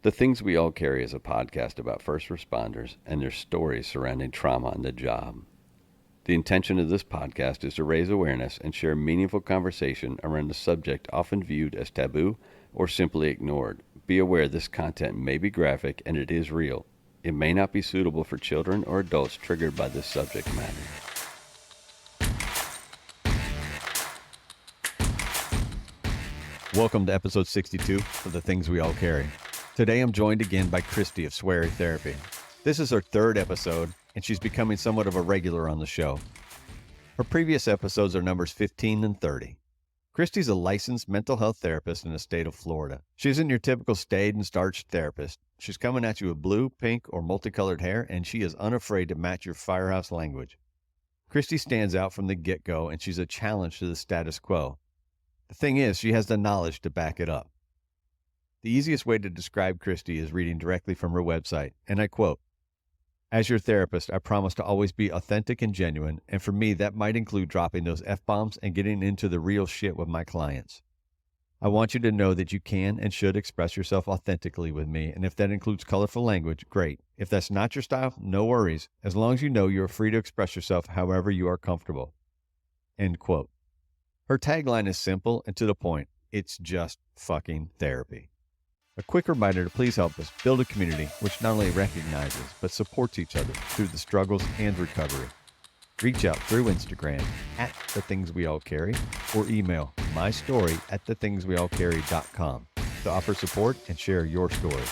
The Things We All Carry is a podcast about first responders and their stories surrounding trauma on the job. The intention of this podcast is to raise awareness and share meaningful conversation around a subject often viewed as taboo or simply ignored. Be aware this content may be graphic and it is real. It may not be suitable for children or adults triggered by this subject matter. Welcome to episode 62 of The Things We All Carry. Today I'm joined again by Kristie of Sweary Therapy. This is her third episode, and she's becoming somewhat of a regular on the show. Her previous episodes are numbers 15 and 30. Kristie's a licensed mental health therapist in the state of Florida. She isn't your typical staid and starch therapist. She's coming at you with blue, pink, or multicolored hair, and she is unafraid to match your firehouse language. Kristie stands out from the get-go, and she's a challenge to the status quo. The thing is, she has the knowledge to back it up. The easiest way to describe Kristie is reading directly from her website, and I quote, "As your therapist, I promise to always be authentic and genuine, and for me, that might include dropping those F-bombs and getting into the real shit with my clients. I want you to know that you can and should express yourself authentically with me, and if that includes colorful language, great. If that's not your style, no worries, as long as you know you are free to express yourself however you are comfortable." End quote. Her tagline is simple and to the point. It's just fucking therapy. A quick reminder to please help us build a community which not only recognizes but supports each other through the struggles and recovery. Reach out through Instagram at The Things We All Carry or email mystory@thethingsweallcarry.com to offer support and share your story.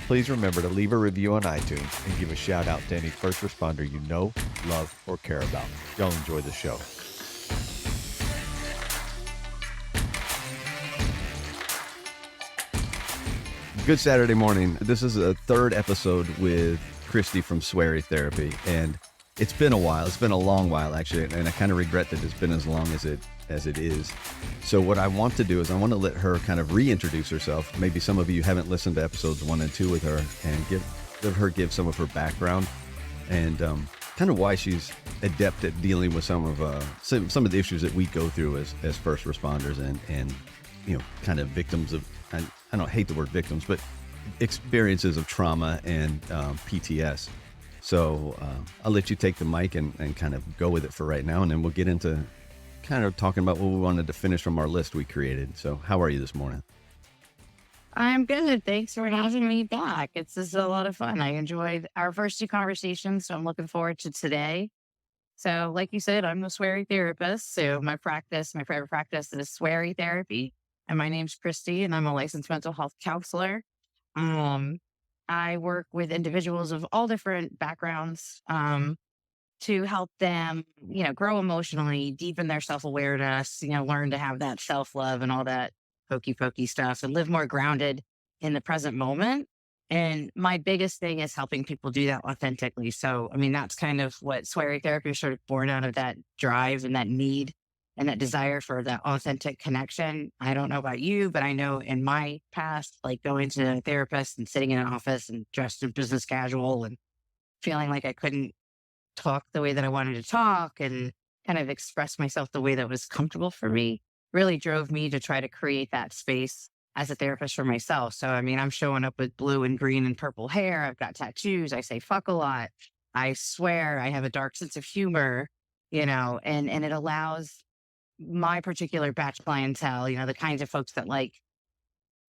Please remember to leave a review on iTunes and give a shout out to any first responder you know, love, or care about. Y'all enjoy the show. Good Saturday morning. This is a third episode with Kristie from Sweary Therapy, and it's been a while. It's been a long while, actually, and I kind of regret that it's been as long as it is. So what I want to do is I want to let her kind of reintroduce herself. Maybe some of you haven't listened to episodes 1 and 2 with her, and give some of her background and kind of why she's adept at dealing with some of the issues that we go through as first responders and you know, kind of victims of. I don't hate the word victims, but experiences of trauma and PTS. So I'll let you take the mic and kind of go with it for right now, and then we'll get into kind of talking about what we wanted to finish from our list we created. So how are you this morning? I'm good. Thanks for having me back. This is a lot of fun. I enjoyed our first 2 conversations, so I'm looking forward to today. So like you said, I'm a Sweary therapist. So my private practice is Sweary Therapy. And my name's Kristie, and I'm a licensed mental health counselor. I work with individuals of all different backgrounds to help them, grow emotionally, deepen their self-awareness, learn to have that self-love and all that pokey stuff and live more grounded in the present moment. And my biggest thing is helping people do that authentically. So, that's kind of what Sweary Therapy is sort of born out of, that drive and that need and that desire for that authentic connection. I don't know about you, but I know in my past, like going to a therapist and sitting in an office and dressed in business casual and feeling like I couldn't talk the way that I wanted to talk and kind of express myself the way that was comfortable for me really drove me to try to create that space as a therapist for myself. So, I'm showing up with blue and green and purple hair. I've got tattoos. I say fuck a lot. I swear. I have a dark sense of humor, and it allows my particular batch clientele, the kinds of folks that like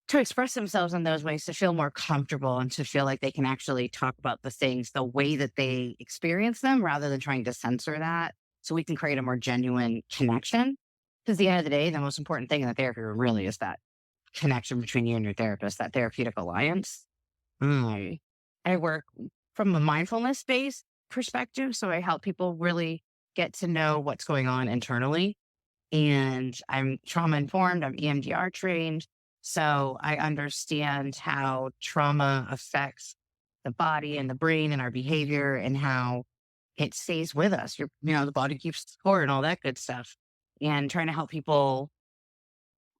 to express themselves in those ways, to feel more comfortable and to feel like they can actually talk about the things the way that they experience them rather than trying to censor that, so we can create a more genuine connection. Because at the end of the day, the most important thing in the therapy room really is that connection between you and your therapist, that therapeutic alliance. I work from a mindfulness-based perspective, so I help people really get to know what's going on internally. And I'm trauma informed, I'm EMDR trained. So I understand how trauma affects the body and the brain and our behavior and how it stays with us. The body keeps score and all that good stuff. And trying to help people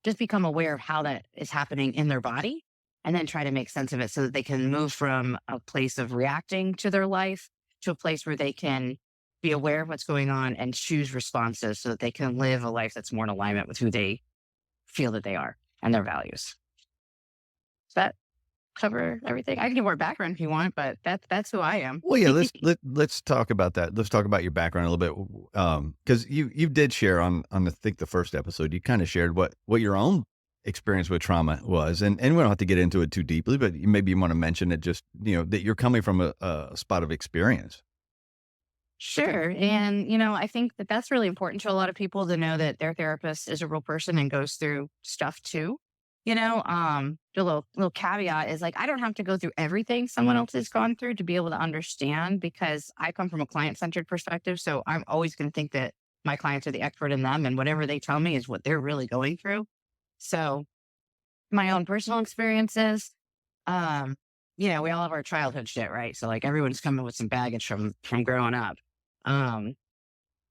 just become aware of how that is happening in their body and then try to make sense of it so that they can move from a place of reacting to their life to a place where they can be aware of what's going on and choose responses so that they can live a life that's more in alignment with who they feel that they are and their values. Is that cover everything? I can give more background if you want, but that's who I am. Well, yeah, let's talk about that. Let's talk about your background a little bit, because you did share on I think the first episode. You kind of shared what your own experience with trauma was, and we don't have to get into it too deeply, but maybe you want to mention it. Just that you're coming from a spot of experience. Sure. And, I think that that's really important to a lot of people to know that their therapist is a real person and goes through stuff too. The little caveat is like, I don't have to go through everything someone else has gone through to be able to understand because I come from a client centered perspective. So I'm always going to think that my clients are the expert in them and whatever they tell me is what they're really going through. So my own personal experiences, we all have our childhood shit, right? So like everyone's coming with some baggage from growing up. Um,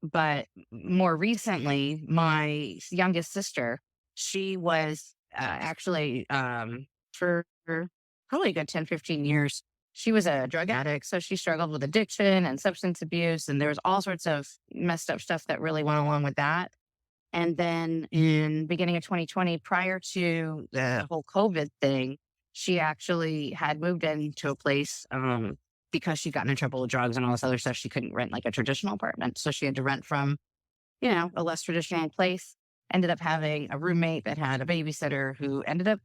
but more recently, my youngest sister, she was actually for probably a good 10, 15 years, she was a drug addict. So she struggled with addiction and substance abuse. And there was all sorts of messed up stuff that really went along with that. And then in beginning of 2020, prior to the whole COVID thing, she actually had moved into a place because she'd gotten in trouble with drugs and all this other stuff. She couldn't rent like a traditional apartment. So she had to rent from, a less traditional place. Ended up having a roommate that had a babysitter who ended up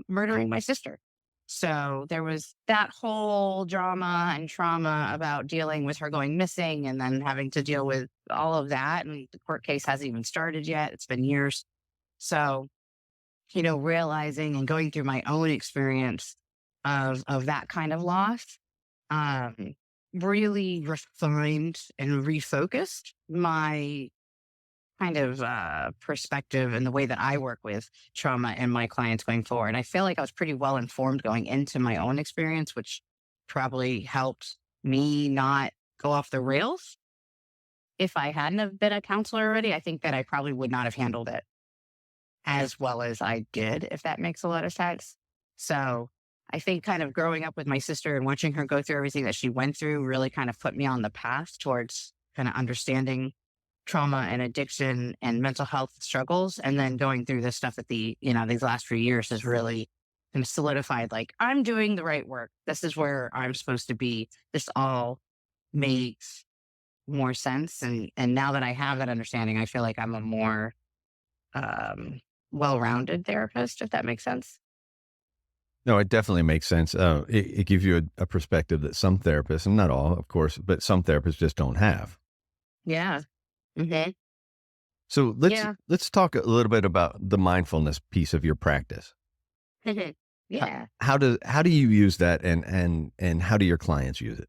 murdering my sister. So there was that whole drama and trauma about dealing with her going missing and then having to deal with all of that. And the court case hasn't even started yet. It's been years. So, realizing and going through my own experience of that kind of loss, um, really refined and refocused my kind of perspective and the way that I work with trauma and my clients going forward. I feel like I was pretty well informed going into my own experience, which probably helped me not go off the rails. If I hadn't have been a counselor already, I think that I probably would not have handled it as well as I did, if that makes a lot of sense. So I think kind of growing up with my sister and watching her go through everything that she went through really kind of put me on the path towards kind of understanding trauma and addiction and mental health struggles. And then going through this stuff these last few years has really kind of solidified, like, I'm doing the right work. This is where I'm supposed to be. This all makes more sense. And now that I have that understanding, I feel like I'm a more well-rounded therapist, if that makes sense. No, it definitely makes sense. It gives you a perspective that some therapists, and not all, of course, but some therapists just don't have. Yeah. Hmm. So Yeah. let's talk a little bit about the mindfulness piece of your practice. Mhm. Yeah. How do you use that, and how do your clients use it?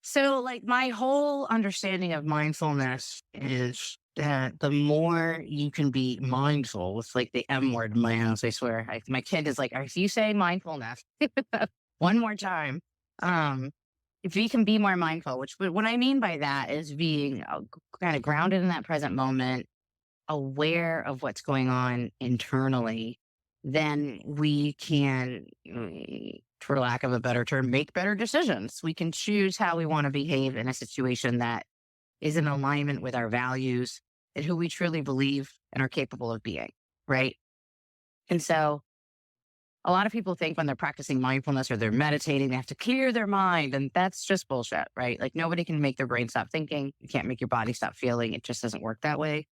So, like, my whole understanding of mindfulness is that the more you can be mindful, it's like the M word in my house, I swear. My kid is like, if you say mindfulness one more time, um, if you can be more mindful, which what I mean by that is being kind of grounded in that present moment, aware of what's going on internally, then we can, for lack of a better term, make better decisions. We can choose how we want to behave in a situation that is in alignment with our values and who we truly believe and are capable of being. Right. And so a lot of people think when they're practicing mindfulness or they're meditating, they have to clear their mind. And that's just bullshit, right? Like nobody can make their brain stop thinking. You can't make your body stop feeling. It just doesn't work that way.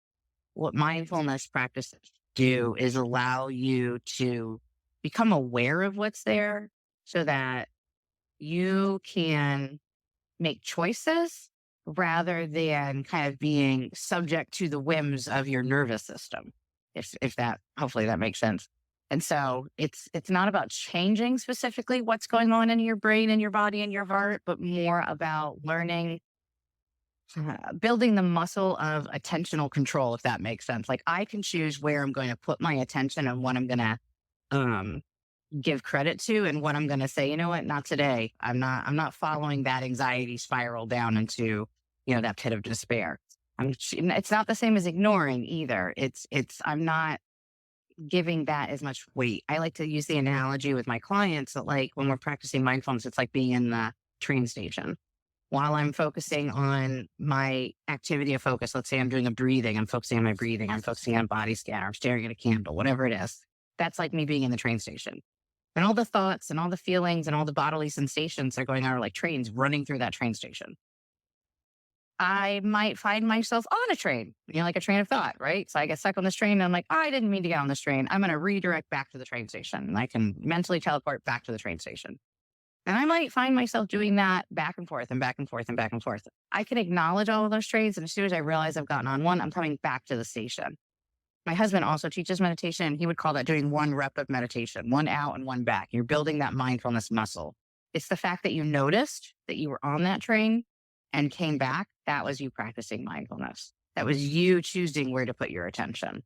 What mindfulness practices do is allow you to become aware of what's there so that you can make choices rather than kind of being subject to the whims of your nervous system. If that, hopefully that makes sense. And so it's not about changing specifically what's going on in your brain and your body and your heart, but more about learning, building the muscle of attentional control, if that makes sense. Like I can choose where I'm going to put my attention and what I'm going to um, give credit to and what I'm going to say, you know what, not today. I'm not following that anxiety spiral down into, that pit of despair. It's not the same as ignoring either. I'm not giving that as much weight. I like to use the analogy with my clients that like when we're practicing mindfulness, it's like being in the train station. While I'm focusing on my activity of focus, let's say I'm doing a breathing, I'm focusing on my breathing, I'm focusing on body scan, or I'm staring at a candle, whatever it is. That's like me being in the train station. And all the thoughts and all the feelings and all the bodily sensations that are going on are like trains running through that train station. I might find myself on a train, like a train of thought, right? So I get stuck on this train and I'm like, I didn't mean to get on this train. I'm going to redirect back to the train station and I can mentally teleport back to the train station. And I might find myself doing that back and forth and back and forth and back and forth. I can acknowledge all of those trains. And as soon as I realize I've gotten on one, I'm coming back to the station. My husband also teaches meditation. He would call that doing one rep of meditation, one out and one back. You're building that mindfulness muscle. It's the fact that you noticed that you were on that train and came back. That was you practicing mindfulness. That was you choosing where to put your attention.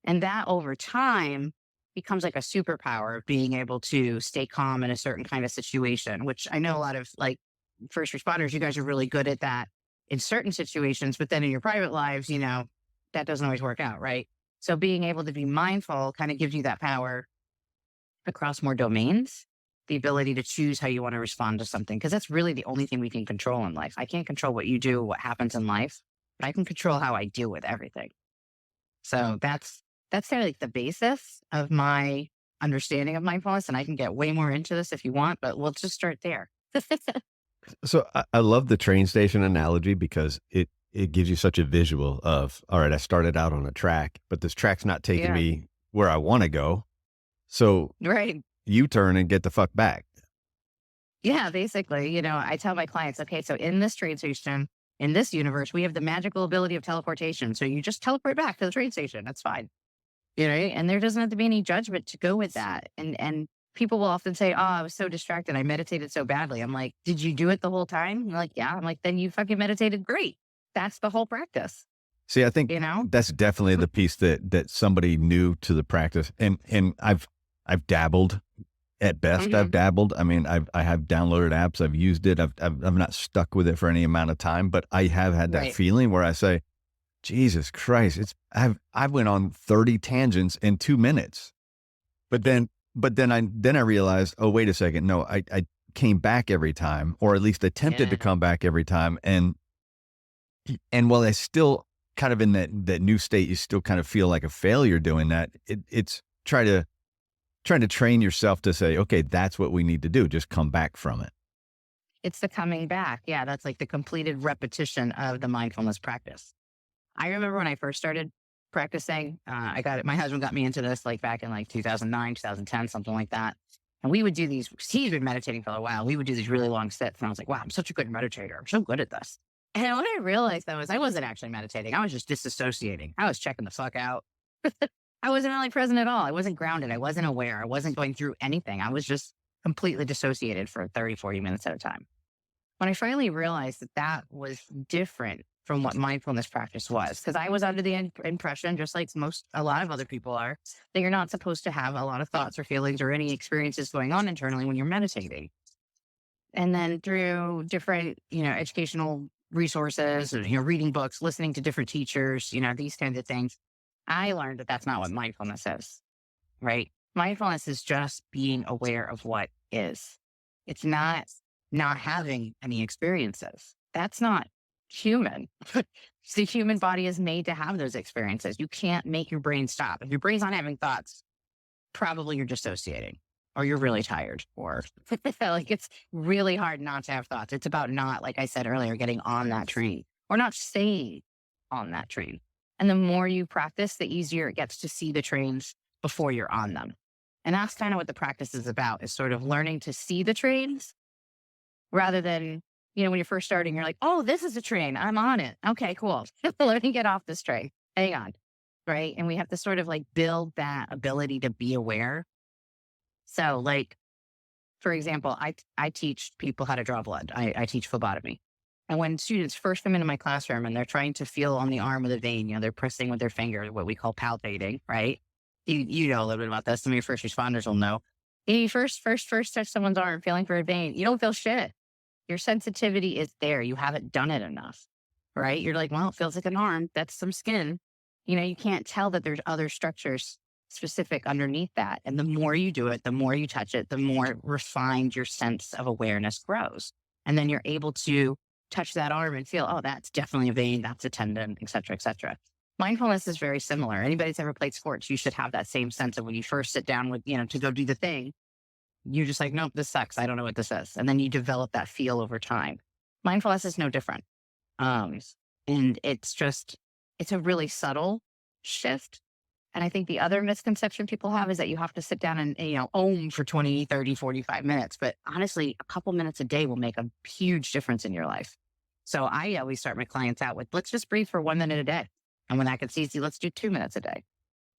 And that over time becomes like a superpower of being able to stay calm in a certain kind of situation, which I know a lot of like first responders, you guys are really good at that in certain situations, but then in your private lives, that doesn't always work out, right? So being able to be mindful kind of gives you that power across more domains, the ability to choose how you want to respond to something, because that's really the only thing we can control in life. I can't control what you do, what happens in life, but I can control how I deal with everything. So that's kind of like the basis of my understanding of mindfulness. And I can get way more into this if you want, but we'll just start there. So I love the train station analogy because it gives you such a visual of, all right, I started out on a track, but this track's not taking Yeah. me where I want to go. So Right. you turn and get the fuck back. Yeah, basically, I tell my clients, okay, so in this train station, in this universe, we have the magical ability of teleportation. So you just teleport back to the train station. That's fine. And there doesn't have to be any judgment to go with that. And people will often say, oh, I was so distracted. I meditated so badly. I'm like, did you do it the whole time? They're like, yeah. I'm like, then you fucking meditated great. That's the whole practice, See, I think you know? that's definitely the piece that somebody new to the practice, and I've dabbled at best. I've Mhm. dabbled. I mean, I have downloaded apps. I've used it. I've not stuck with it for any amount of time, but I have had that Right. feeling where I say, Jesus Christ, I went on 30 tangents in 2 minutes. But then I realized, oh, wait a second. No, I came back every time, or at least attempted to Yeah. come back every time. And while I still kind of in that new state, you still kind of feel like a failure doing that. It's trying to train yourself to say, okay, that's what we need to do. Just come back from it. It's the coming back. Yeah. That's like the completed repetition of the mindfulness practice. I remember when I first started practicing, my husband got me into this like back in like 2009, 2010, something like that. And we would do these, he's been meditating for a while. We would do these really long sits. And I was like, wow, I'm such a good meditator. I'm so good at this. And what I realized though is I wasn't actually meditating. I was just disassociating. I was checking the fuck out. I wasn't really present at all. I wasn't grounded. I wasn't aware. I wasn't going through anything. I was just completely dissociated for 30, 40 minutes at a time. When I finally realized that that was different from what mindfulness practice was, because I was under the impression, just like a lot of other people are, that you're not supposed to have a lot of thoughts or feelings or any experiences going on internally when you're meditating. And then through different, educational resources, reading books, listening to different teachers, these kinds of things, I learned that that's not what mindfulness is, right? Mindfulness is just being aware of what is. It's not having any experiences. That's not human. The human body is made to have those experiences. You can't make your brain stop. If your brain's not having thoughts, probably you're dissociating or you're really tired or like it's really hard not to have thoughts. It's about not, like I said earlier, getting on that train or not staying on that train. And the more you practice, the easier it gets to see the trains before you're on them. And that's kind of what the practice is about, is sort of learning to see the trains rather than, when you're first starting, you're like, oh, this is a train. I'm on it. Okay, cool. Let me get off this train. Hang on. Right. And we have to sort of like build that ability to be aware. So like, for example, I teach people how to draw blood. I teach phlebotomy. And when students first come into my classroom and they're trying to feel on the arm of the vein, they're pressing with their finger, what we call palpating, right? You know a little bit about this. Some of your first responders will know. You first touch someone's arm, feeling for a vein. You don't feel shit. Your sensitivity is there. You haven't done it enough, right? You're like, well, it feels like an arm. That's some skin. You can't tell that there's other structures specific underneath that. And the more you do it, the more you touch it, the more refined your sense of awareness grows. And then you're able to touch that arm and feel, oh, that's definitely a vein, that's a tendon, et cetera, et cetera. Mindfulness is very similar. Anybody's ever played sports, you should have that same sense of when you first sit down with, to go do the thing. you're just like, nope, this sucks. I don't know what this is. And then you develop that feel over time. Mindfulness is no different. Um, and it's a really subtle shift. And I think the other misconception people have is that you have to sit down and, ohm for 20, 30, 45 minutes. But honestly, a couple minutes a day will make a huge difference in your life. So I always start my clients out with, let's just breathe for 1 minute a day. And when that gets easy, let's do 2 minutes a day.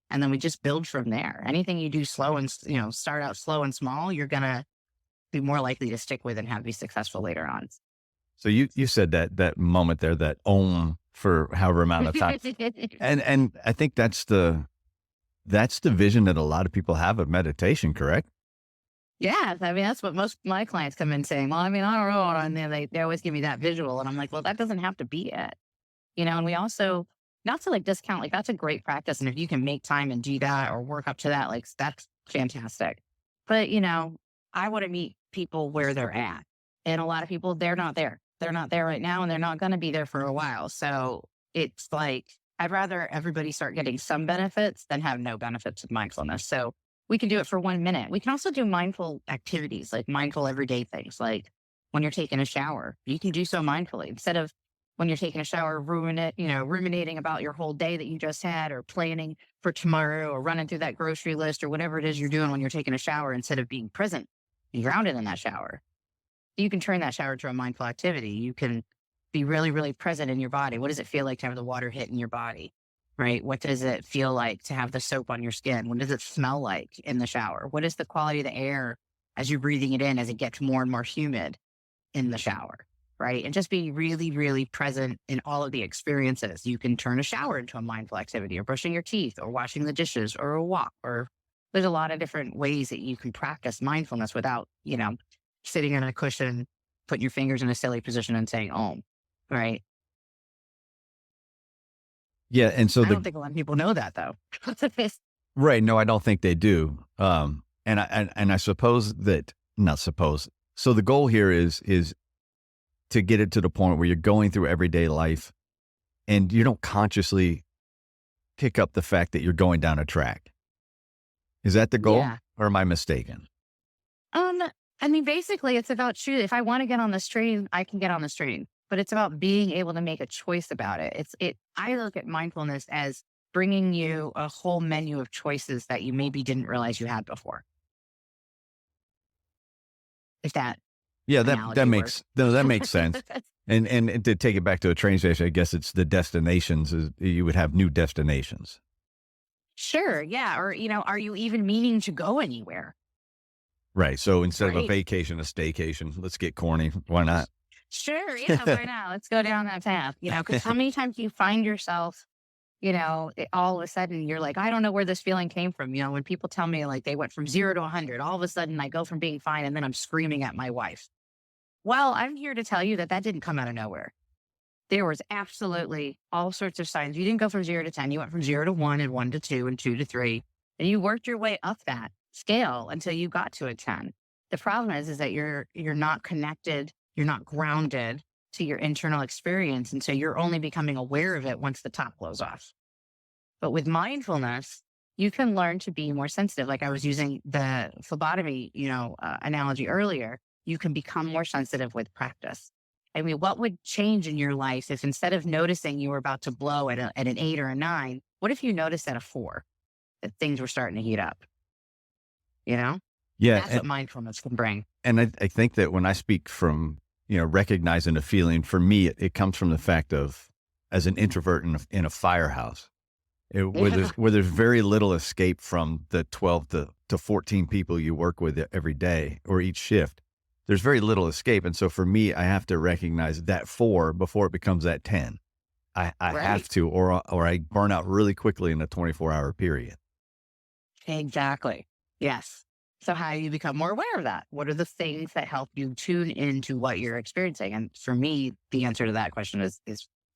And then we just build from there. Anything you do slow and, start out slow and small, you're going to be more likely to stick with and be successful later on. So you said that moment there, that om for however amount of time. And I think that's the vision that a lot of people have of meditation, correct? Yeah. I mean, that's what most of my clients come in saying. Well, I mean, I don't know. And then they always give me that visual. And I'm like, well, that doesn't have to be it. And we also, not to discount, that's a great practice. And if you can make time and do that or work up to that, that's fantastic. But, I want to meet people where they're at. And a lot of people, they're not there. They're not there right now, and they're not going to be there for a while. So it's I'd rather everybody start getting some benefits than have no benefits of mindfulness. So we can do it for 1 minute. We can also do mindful activities, like mindful everyday things, like when you're taking a shower, you can do so mindfully instead of when you're taking a shower, ruminating about your whole day that you just had or planning for tomorrow or running through that grocery list or whatever it is you're doing when you're taking a shower. Instead of being present and grounded in that shower, you can turn that shower to a mindful activity. You can be really, really present in your body. What does it feel like to have the water hit in your body, right? What does it feel like to have the soap on your skin? What does it smell like in the shower? What is the quality of the air as you're breathing it in, as it gets more and more humid in the shower, right? And just being really, really present in all of the experiences. You can turn a shower into a mindful activity, or brushing your teeth or washing the dishes or a walk, or there's a lot of different ways that you can practice mindfulness without, sitting on a cushion, putting your fingers in a silly position and saying, "Om," right? Yeah. And so I don't think a lot of people know that though. right. No, I don't think they do. And I suppose that, not suppose. So the goal here is to get it to the point where you're going through everyday life and you don't consciously pick up the fact that you're going down a track. Is that the goal? Yeah. Or am I mistaken? I mean, basically it's about choosing. If I want to get on the stream, I can get on the stream, but it's about being able to make a choice about it. I look at mindfulness as bringing you a whole menu of choices that you maybe didn't realize you had before. If that Yeah, analogy that works. makes sense. And to take it back to a train station, I guess it's the destinations. You would have new destinations. Sure. Yeah. Or, are you even meaning to go anywhere? Right. So instead of a Right. vacation, a staycation. Let's get corny. Why not? Sure. Yeah. Why not? Let's go down that path. Because how many times do you find yourself, all of a sudden you're like, I don't know where this feeling came from. When people tell me they went from 0 to 100, all of a sudden I go from being fine and then I'm screaming at my wife. Well, I'm here to tell you that didn't come out of nowhere. There was absolutely all sorts of signs. You didn't go from 0 to 10. You went from 0 to 1 and 1 to 2 and 2 to 3. And you worked your way up that scale until you got to a 10. The problem is that you're not connected. You're not grounded to your internal experience. And so you're only becoming aware of it once the top blows off. But with mindfulness, you can learn to be more sensitive. Like I was using the phlebotomy, analogy earlier. You can become more sensitive with practice. I mean, what would change in your life if instead of noticing you were about to blow at an 8 or a 9, what if you noticed at a 4 that things were starting to heat up? Yeah. That's what mindfulness can bring. And I think that when I speak from, recognizing a feeling, for me, it comes from the fact of, as an introvert in a firehouse, where there's very little escape from the 12 to 14 people you work with every day or each shift. There's very little escape. And so for me, I have to recognize that 4 before it becomes that 10. I Right. have to, or I burn out really quickly in a 24-hour period. Exactly. Yes. So how do you become more aware of that? What are the things that help you tune into what you're experiencing? And for me, the answer to that question is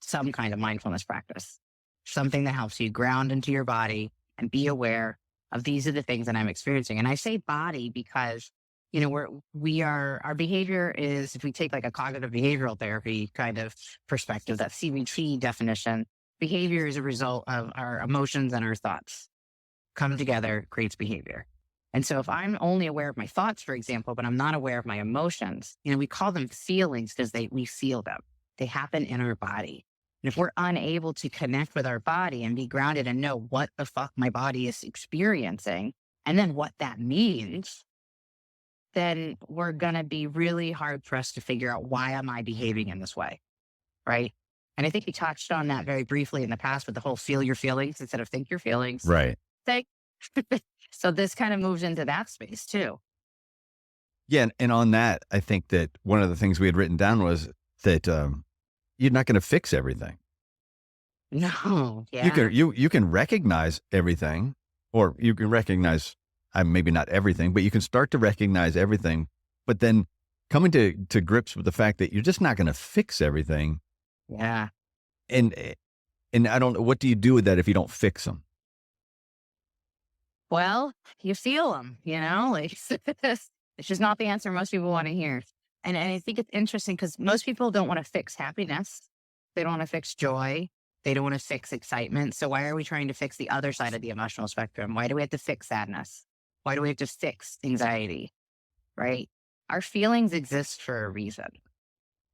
some kind of mindfulness practice, something that helps you ground into your body and be aware of these are the things that I'm experiencing. And I say body because, our behavior is, if we take like a cognitive behavioral therapy kind of perspective, that CBT definition, behavior is a result of our emotions and our thoughts come together, creates behavior. And so if I'm only aware of my thoughts, for example, but I'm not aware of my emotions, we call them feelings because we feel them. They happen in our body. And if we're unable to connect with our body and be grounded and know what the fuck my body is experiencing and then what that means, then we're going to be really hard pressed to figure out, why am I behaving in this way? Right. And I think we touched on that very briefly in the past with the whole feel your feelings instead of think your feelings. Right. Think. So this kind of moves into that space too. Yeah. And on that, I think that one of the things we had written down was that you're not going to fix everything. No. Yeah. You can recognize everything, or you can recognize maybe not everything, but you can start to recognize everything. But then coming to grips with the fact that you're just not going to fix everything. Yeah. And I don't know, what do you do with that if you don't fix them? Well, you feel them, like it's just not the answer most people want to hear. And I think it's interesting because most people don't want to fix happiness. They don't want to fix joy. They don't want to fix excitement. So why are we trying to fix the other side of the emotional spectrum? Why do we have to fix sadness? Why do we have to fix anxiety? Right? Our feelings exist for a reason.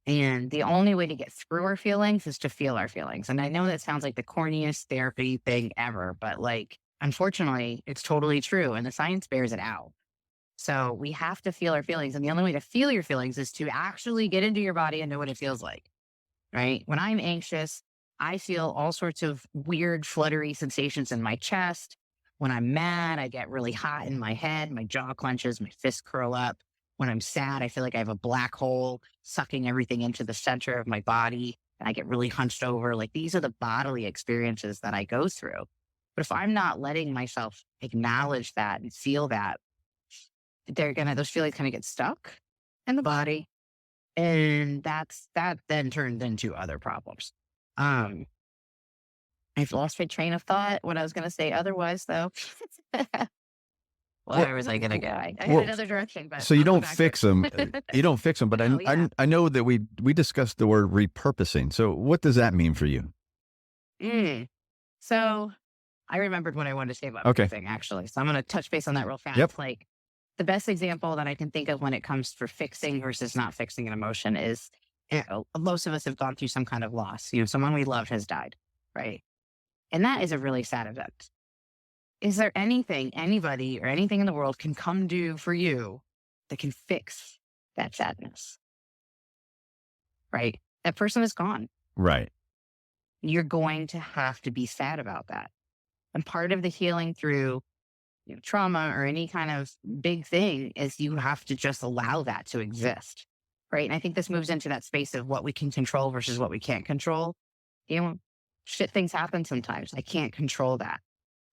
And the only way to get through our feelings is to feel our feelings. And I know that sounds like the corniest therapy thing ever, but unfortunately, it's totally true. And the science bears it out. So we have to feel our feelings. And the only way to feel your feelings is to actually get into your body and know what it feels like. Right? When I'm anxious, I feel all sorts of weird, fluttery sensations in my chest. When I'm mad, I get really hot in my head. My jaw clenches, my fists curl up. When I'm sad, I feel like I have a black hole sucking everything into the center of my body. And I get really hunched over. These are the bodily experiences that I go through. But if I'm not letting myself acknowledge that and feel that, those feelings kind of get stuck in the body. And that then turns into other problems. I've lost my train of thought, what I was going to say otherwise, though. Where was I going to go? I had another direction, but so you don't fix them. You don't fix them, but No, yeah. I know that we discussed the word repurposing. So what does that mean for you? So I remembered what I wanted to say about Okay. fixing, actually. So I'm going to touch base on that real fast. Yep. The best example that I can think of when it comes for fixing versus not fixing an emotion is, most of us have gone through some kind of loss. Someone we loved has died, right? And that is a really sad event. Is there anything, anybody, or anything in the world can come do for you that can fix that sadness? Right? That person is gone. Right. You're going to have to be sad about that. And part of the healing through trauma or any kind of big thing is you have to just allow that to exist. Right? And I think this moves into that space of what we can control versus what we can't control. Shit things happen sometimes. I can't control that.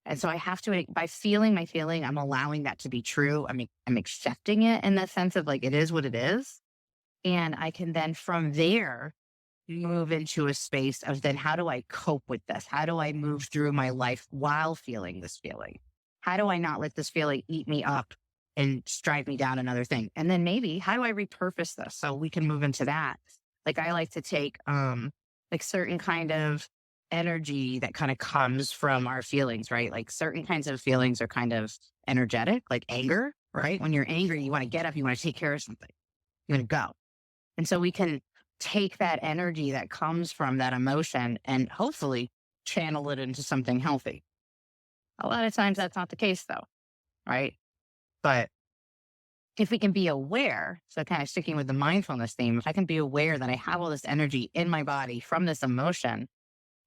And so I have to, by feeling my feeling, I'm allowing that to be true. I'm accepting it in the sense of it is what it is. And I can then from there move into a space of then how do I cope with this? How do I move through my life while feeling this feeling? How do I not let this feeling eat me up and drive me down another thing? And then maybe how do I repurpose this? So we can move into that. I like to take certain kind of energy that kind of comes from our feelings, right? Certain kinds of feelings are kind of energetic, like anger, right? When you're angry, you want to get up, you want to take care of something, you want to go. And so we can take that energy that comes from that emotion and hopefully channel it into something healthy. A lot of times that's not the case though, right? But if we can be aware, so kind of sticking with the mindfulness theme, if I can be aware that I have all this energy in my body from this emotion,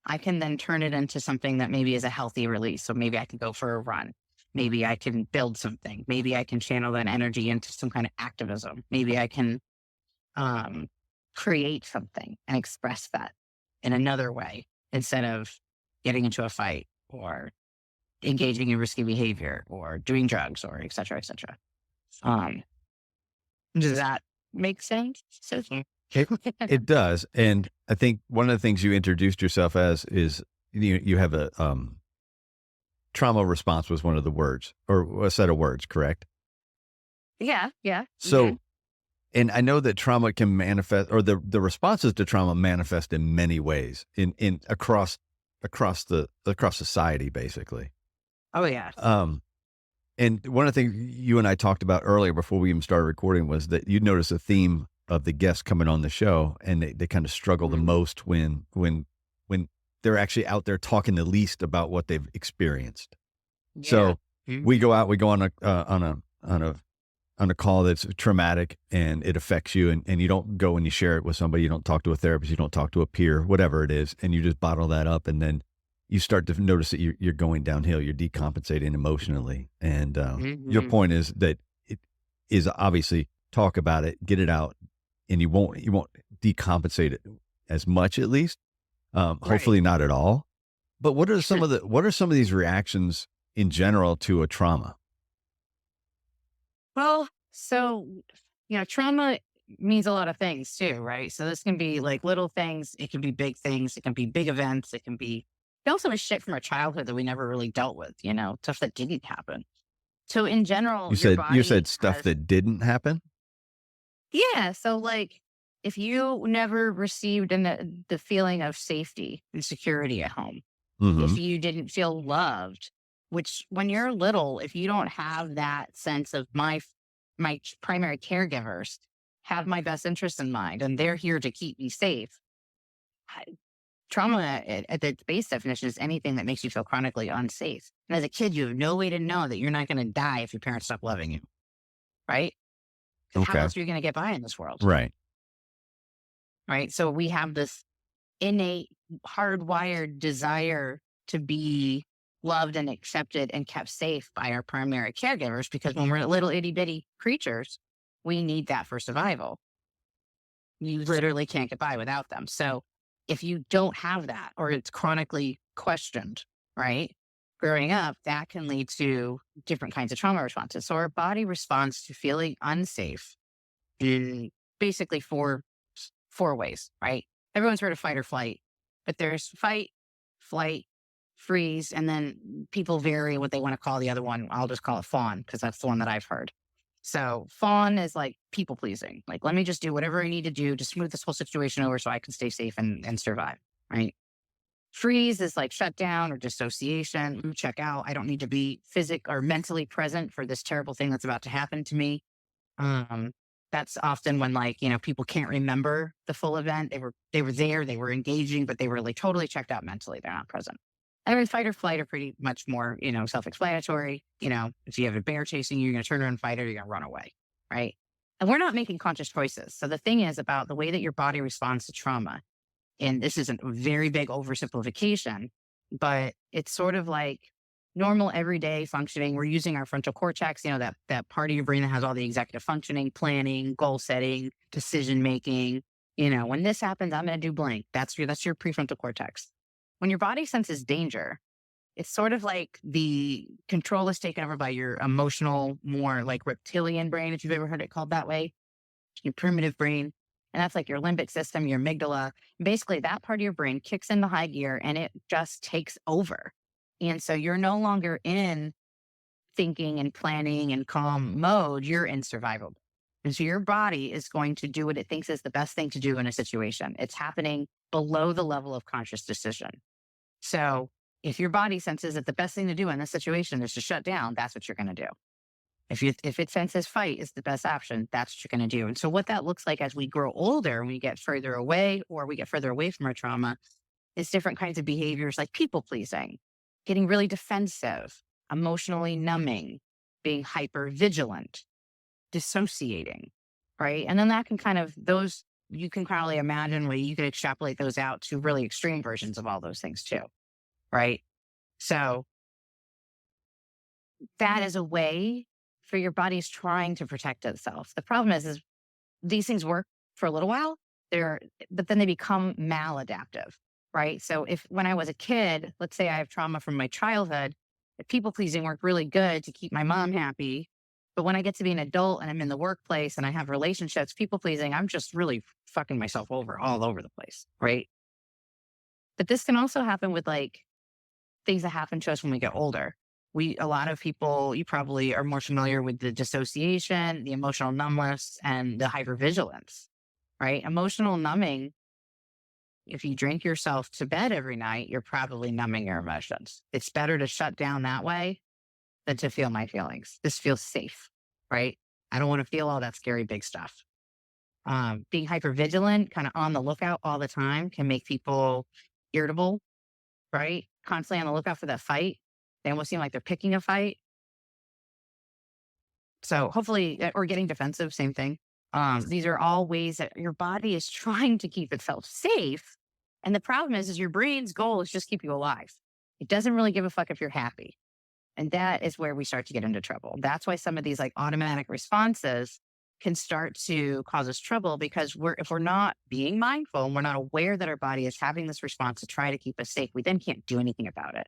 I can then turn it into something that maybe is a healthy release. So maybe I can go for a run. Maybe I can build something. Maybe I can channel that energy into some kind of activism. Maybe I can create something and express that in another way instead of getting into a fight or engaging in risky behavior or doing drugs or et cetera, et cetera. Does that make sense? It does. And I think one of the things you introduced yourself as is you have a trauma response was one of the words or a set of words, correct? Yeah. So, and I know that trauma can manifest, or the responses to trauma manifest in many ways in across society, basically. Oh yeah. And one of the things you and I talked about earlier before we even started recording was that you notice a theme of the guests coming on the show, and they kind of struggle the Mhm. most when they're actually out there talking the least about what they've experienced. Yeah. So we go on a call that's traumatic and it affects you, and you don't go and you share it with somebody, you don't talk to a therapist, you don't talk to a peer, whatever it is, and you just bottle that up, and then you start to notice that you're going downhill, you're decompensating emotionally. And your Mhm. point is that it is obviously talk about it, get it out, and you won't decompensate it as much, at least. Right. Hopefully not at all. But what are some of these reactions in general to a trauma? Well, so, trauma means a lot of things too, right? So this can be like little things, it can be big things, it can be big events, it also is shit from our childhood that we never really dealt with, stuff that didn't happen. So in general, your You body said stuff has, that didn't happen. yeah. So like if you never received the feeling of safety and security at home, Hmm. if you didn't feel loved, which when you're little, if you don't have that sense of primary caregivers have my best interest in mind and they're here to keep me safe. I- Trauma at its base definition is anything that makes you feel chronically unsafe. And as a kid, you have no way to know that you're not going to die if your parents stop loving you, right? Because how Okay. else are you going to get by in this world, Right. right? So we have this innate, hardwired desire to be loved and accepted and kept safe by our primary caregivers because when we're little itty bitty creatures, we need that for survival. You literally can't get by without them. So if you don't have that or it's chronically questioned, right? Growing up, that can lead to different kinds of trauma responses. So our body responds to feeling unsafe in basically four ways, right? Everyone's heard of fight or flight, but there's fight, flight, freeze, and then people vary what they want to call the other one. I'll just call it fawn because that's the one that I've heard. So fawn is like people pleasing. Like, let me just do whatever I need to do to smooth this whole situation over so I can stay safe and survive. Right. Freeze is like shutdown or dissociation. Check out. I don't need to be physic or mentally present for this terrible thing that's about to happen to me. Um, that's often when like, people can't remember the full event. They were there, they were engaging, but they were like totally checked out mentally. They're not present. And then fight or flight are pretty much more, self-explanatory. If you have a bear chasing you, you're gonna turn around and fight or you're gonna run away. Right. And we're not making conscious choices. So the thing is about the way that your body responds to trauma, and this is a very big oversimplification, but it's sort of like normal everyday functioning. We're using our frontal cortex, that part of your brain that has all the executive functioning, planning, goal setting, decision making. When this happens, I'm going to do blank. That's your prefrontal cortex. When your body senses danger, it's sort of like the control is taken over by your emotional, more like reptilian brain, if you've ever heard it called that way, your primitive brain. And that's like your limbic system, your amygdala. Basically, that part of your brain kicks into high gear and it just takes over. And so you're no longer in thinking and planning and calm mode, you're in survival. And so your body is going to do what it thinks is the best thing to do in a situation. It's happening below the level of conscious decision. So if your body senses that the best thing to do in this situation is to shut down, that's what you're going to do. If it senses fight is the best option, that's what you're going to do. And so what that looks like as we grow older, we get further away or we get further away from our trauma is different kinds of behaviors like people pleasing, getting really defensive, emotionally numbing, being hyper vigilant, dissociating, right? And then that can those, you can probably imagine where you can extrapolate those out to really extreme versions of all those things too, right? So that is a way for your body's trying to protect itself. The problem is these things work for a little while, but then they become maladaptive, right? So if when I was a kid, let's say I have trauma from my childhood, if people pleasing worked really good to keep my mom happy. But when I get to be an adult and I'm in the workplace and I have relationships, people pleasing, I'm just really fucking myself over all over the place, right? But this can also happen with like things that happen to us when we get older. A lot of people, you probably are more familiar with the dissociation, the emotional numbness, and the hypervigilance, right? Emotional numbing, if you drink yourself to bed every night, you're probably numbing your emotions. It's better to shut down that way than to feel my feelings. This feels safe, right? I don't want to feel all that scary big stuff. Being hyper vigilant, kind of on the lookout all the time can make people irritable, right? Constantly on the lookout for that fight. They almost seem like they're picking a fight. So hopefully, or getting defensive, same thing. These are all ways that your body is trying to keep itself safe. And the problem is your brain's goal is just keep you alive. It doesn't really give a fuck if you're happy. And that is where we start to get into trouble. That's why some of these like automatic responses can start to cause us trouble because if we're not being mindful and we're not aware that our body is having this response to try to keep us safe, we then can't do anything about it.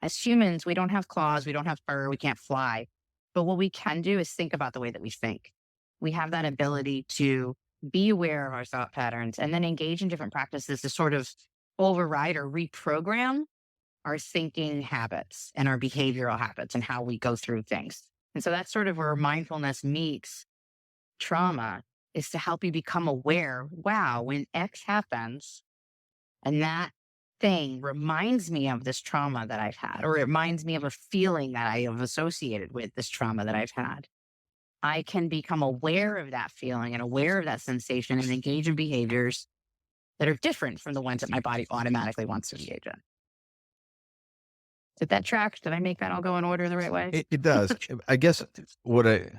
As humans, we don't have claws, we don't have fur, we can't fly. But what we can do is think about the way that we think. We have that ability to be aware of our thought patterns and then engage in different practices to sort of override or reprogram our thinking habits and our behavioral habits and how we go through things. And so that's sort of where mindfulness meets trauma, is to help you become aware. Wow, when X happens and that thing reminds me of this trauma that I've had, or it reminds me of a feeling that I have associated with this trauma that I've had, I can become aware of that feeling and aware of that sensation and engage in behaviors that are different from the ones that my body automatically wants to engage in. Did that track? Did I make that all go in order the right way? It does. I guess what I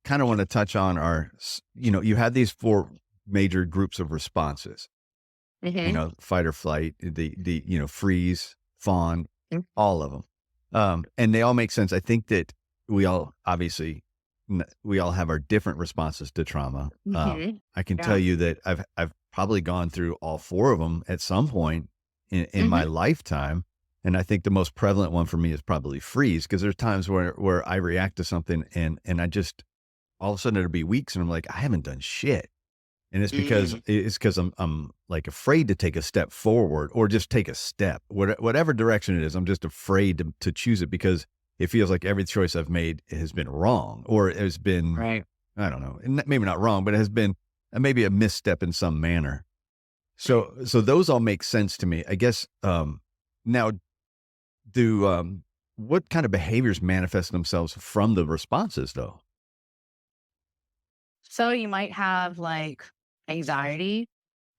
kind of want to touch on are, you had these four major groups of responses, Mhm. fight or flight, freeze, fawn, Mm. all of them. And they all make sense. I think that we all obviously, we all have our different responses to trauma. Mhm. I can tell Yeah. you that I've probably gone through all four of them at some point in my Mhm. lifetime. And I think the most prevalent one for me is probably freeze, because there's times where I react to something and I just, all of a sudden it'll be weeks and I'm like, I haven't done shit. And Mm. it's because I'm like afraid to take a step forward or just take a step, whatever direction it is. I'm just afraid to choose it because it feels like every choice I've made has been wrong, or it has been, Right. I don't know, and maybe not wrong, but it has been maybe a misstep in some manner. So those all make sense to me. I guess, now do, what kind of behaviors manifest themselves from the responses though? So you might have like anxiety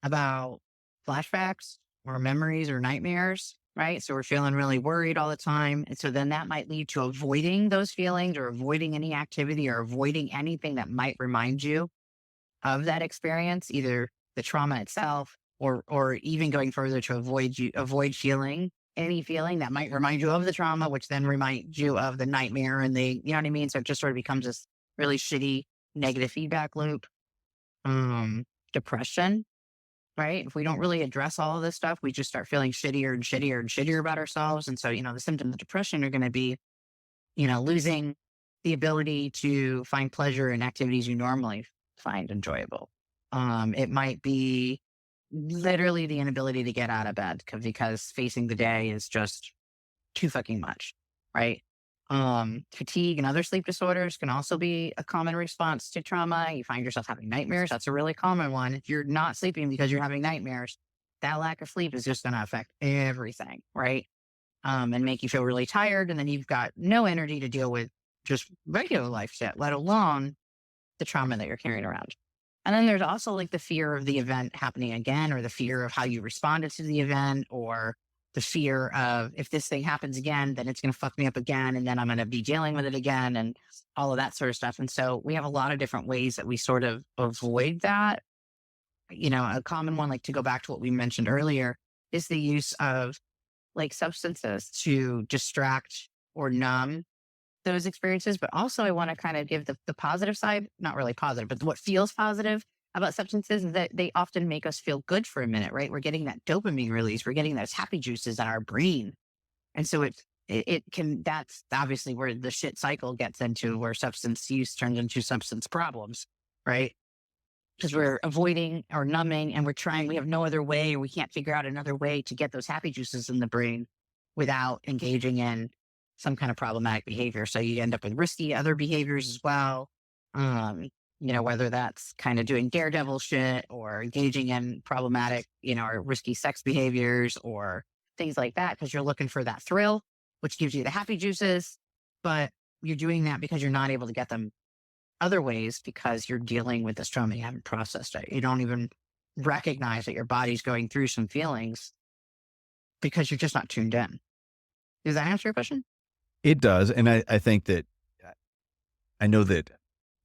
about flashbacks or memories or nightmares, right? So we're feeling really worried all the time. And so then that might lead to avoiding those feelings or avoiding any activity or avoiding anything that might remind you of that experience, either the trauma itself or even going further to avoid feeling any feeling that might remind you of the trauma, which then reminds you of the nightmare and you know what I mean? So it just sort of becomes this really shitty negative feedback loop. Depression, right? If we don't really address all of this stuff, we just start feeling shittier and shittier and shittier about ourselves. And so, the symptoms of depression are going to be, losing the ability to find pleasure in activities you normally find enjoyable. It might be literally the inability to get out of bed because facing the day is just too fucking much, right? Fatigue and other sleep disorders can also be a common response to trauma. You find yourself having nightmares. That's a really common one. If you're not sleeping because you're having nightmares, that lack of sleep is just going to affect everything, right? And make you feel really tired. And then you've got no energy to deal with just regular life shit, let alone the trauma that you're carrying around. And then there's also like the fear of the event happening again, or the fear of how you responded to the event, or the fear of if this thing happens again, then it's going to fuck me up again. And then I'm going to be dealing with it again and all of that sort of stuff. And so we have a lot of different ways that we sort of avoid that. A common one, like to go back to what we mentioned earlier, is the use of like substances to distract or numb those experiences. But also, I want to kind of give the positive side, not really positive, but what feels positive about substances is that they often make us feel good for a minute, right? We're getting that dopamine release, we're getting those happy juices in our brain. And so it can, that's obviously where the shit cycle gets into, where substance use turns into substance problems, right? Because we're avoiding or numbing and we have no other way, or we can't figure out another way to get those happy juices in the brain without engaging in some kind of problematic behavior. So you end up with risky other behaviors as well. Whether that's kind of doing daredevil shit or engaging in problematic, or risky sex behaviors or things like that, because you're looking for that thrill, which gives you the happy juices. But you're doing that because you're not able to get them other ways because you're dealing with this trauma. You haven't processed it. You don't even recognize that your body's going through some feelings because you're just not tuned in. Does that answer your question? It does. And I think that I know that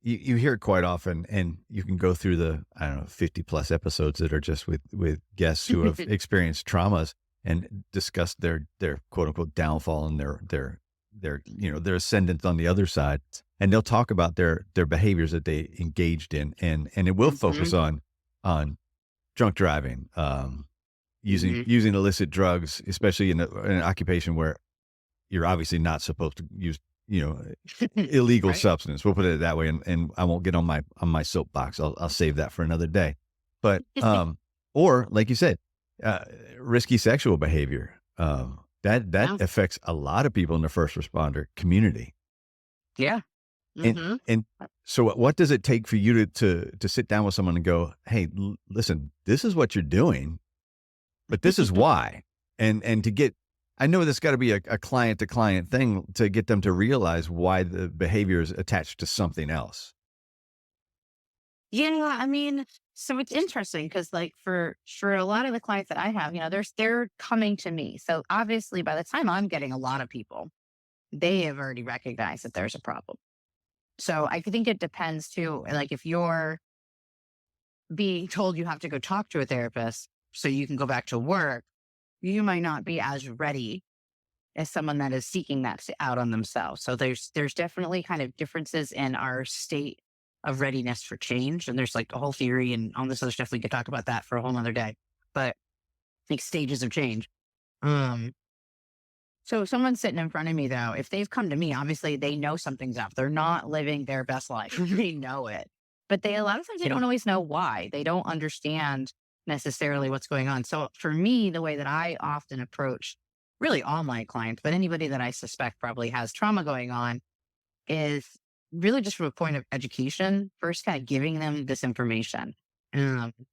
you hear it quite often, and you can go through the, I don't know, 50 plus episodes that are just with guests who have experienced traumas and discussed their quote unquote downfall and their ascendant on the other side. And they'll talk about their behaviors that they engaged in. And it will focus on drunk driving, using illicit drugs, especially in an occupation where you're obviously not supposed to use, illegal Right. substance. We'll put it that way. And I won't get on my soapbox. I'll save that for another day. But, or like you said, risky sexual behavior, that Yeah. affects a lot of people in the first responder community. Yeah. And, Hmm. and so what does it take for you to sit down with someone and go, hey, listen, this is what you're doing, but this is why. And to get, I know this got to be a client to client thing to get them to realize why the behavior is attached to something else. Yeah, I mean, so it's interesting because like for a lot of the clients that I have, they're coming to me. So obviously by the time I'm getting a lot of people, they have already recognized that there's a problem. So I think it depends too. Like if you're being told you have to go talk to a therapist so you can go back to work, you might not be as ready as someone that is seeking that out on themselves. So there's definitely kind of differences in our state of readiness for change. And there's like a whole theory and all this other stuff. We could talk about that for a whole other day. But like stages of change. Um, so if someone's sitting in front of me though, if they've come to me, obviously they know something's up. They're not living their best life. They know it. But they a lot of times they don't always know why. They don't understand necessarily what's going on. So for me, the way that I often approach really all my clients, but anybody that I suspect probably has trauma going on is really just from a point of education, first kind of giving them this information.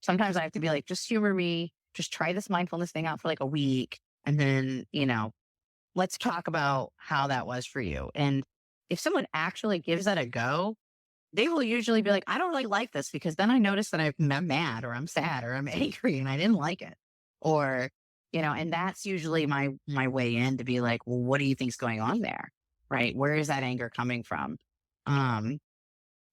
Sometimes I have to be like, just humor me, just try this mindfulness thing out for like a week. And then, let's talk about how that was for you. And if someone actually gives that a go, they will usually be like, I don't really like this because then I notice that I'm mad or I'm sad or I'm angry and I didn't like it. Or, and that's usually my way in to be like, well, what do you think's going on there? Right? Where is that anger coming from? Um,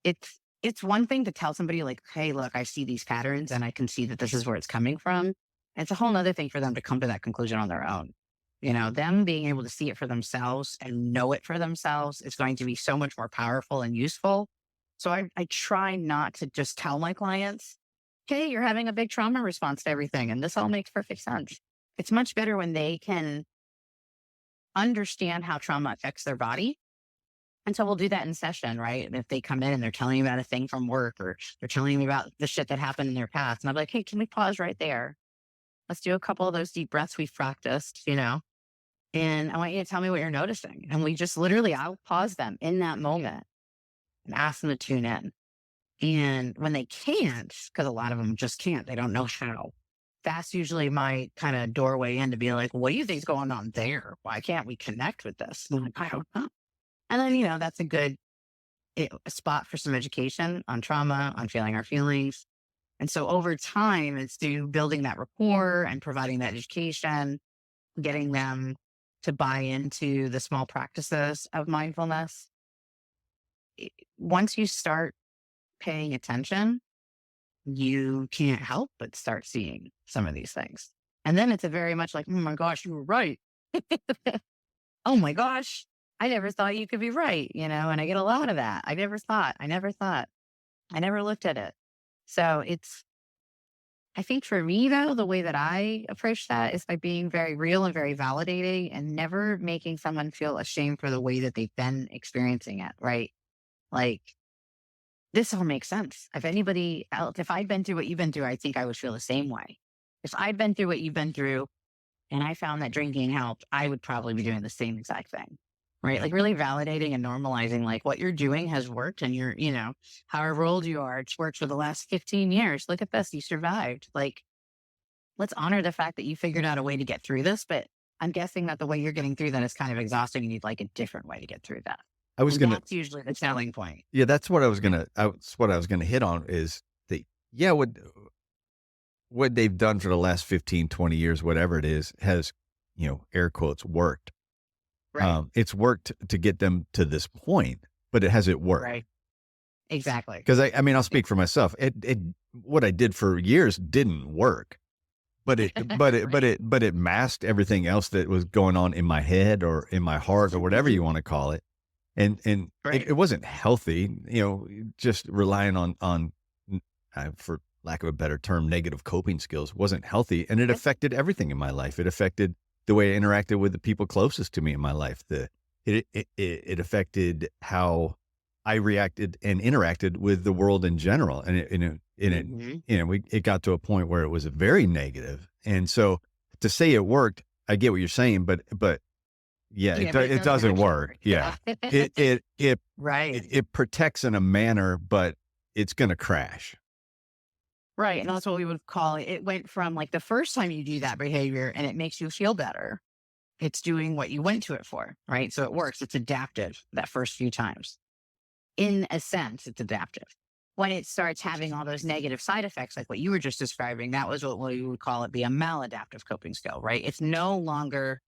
it's one thing to tell somebody like, hey, look, I see these patterns and I can see that this is where it's coming from. It's a whole nother thing for them to come to that conclusion on their own. Them being able to see it for themselves and know it for themselves is going to be so much more powerful and useful. So I try not to just tell my clients, hey, you're having a big trauma response to everything. And this all makes perfect sense. It's much better when they can understand how trauma affects their body. And so we'll do that in session, right? And if they come in and they're telling me about a thing from work or they're telling me about the shit that happened in their past, and I'm like, hey, can we pause right there? Let's do a couple of those deep breaths we've practiced, and I want you to tell me what you're noticing. And we just literally, I'll pause them in that moment and ask them to tune in. And when they can't, because a lot of them just can't, they don't know how. That's usually my kind of doorway in to be like, what do you think's going on there? Why can't we connect with this? And I'm like, I don't know. And then, that's a good a spot for some education on trauma, on feeling our feelings. And so over time, it's through building that rapport and providing that education, getting them to buy into the small practices of mindfulness. Once you start paying attention, you can't help but start seeing some of these things. And then it's a very much like, oh my gosh, you were right. Oh my gosh, I never thought you could be right, and I get a lot of that. I never looked at it. So I think for me though, the way that I approach that is by being very real and very validating and never making someone feel ashamed for the way that they've been experiencing it, right? Like, this all makes sense. If anybody else, if I'd been through what you've been through, I think I would feel the same way. If I'd been through what you've been through and I found that drinking helped, I would probably be doing the same exact thing. Right. Like really validating and normalizing like what you're doing has worked and you're, however old you are, it's worked for the last 15 years. Look at this. You survived. Like, let's honor the fact that you figured out a way to get through this. But I'm guessing that the way you're getting through that is kind of exhausting and you'd like a different way to get through that. I was And gonna, that's usually the selling point. yeah, that's what I was gonna hit on is what they've done for the last 15, 20 years, whatever it is, has, air quotes, worked. Right. It's worked to get them to this point, but it hasn't worked. Right. Exactly. Because I mean, I'll speak for myself. What I did for years didn't work, but Right. it masked everything else that was going on in my head or in my heart or whatever you Mhm. want to call it. And Right. it wasn't healthy, just relying on, for lack of a better term, negative coping skills wasn't healthy. And it Yep. affected everything in my life. It affected the way I interacted with the people closest to me in my life. It affected how I reacted and interacted with the world in general. Mhm. It got to a point where it was very negative. And so to say it worked, I get what you're saying, but yeah, Yeah, but it it doesn't doesn't actually work. work. Yeah. Yeah. It it it Right. it protects in a manner, but it's gonna crash. Right. And that's what we would call it. It went from like the first time you do that behavior and it makes you feel better. It's doing what you went to it for. Right. So it works. It's adaptive that first few times. In a sense, it's adaptive. When it starts having all those negative side effects, like what you were just describing, that was what we would call it be a maladaptive coping skill, right? It's no longer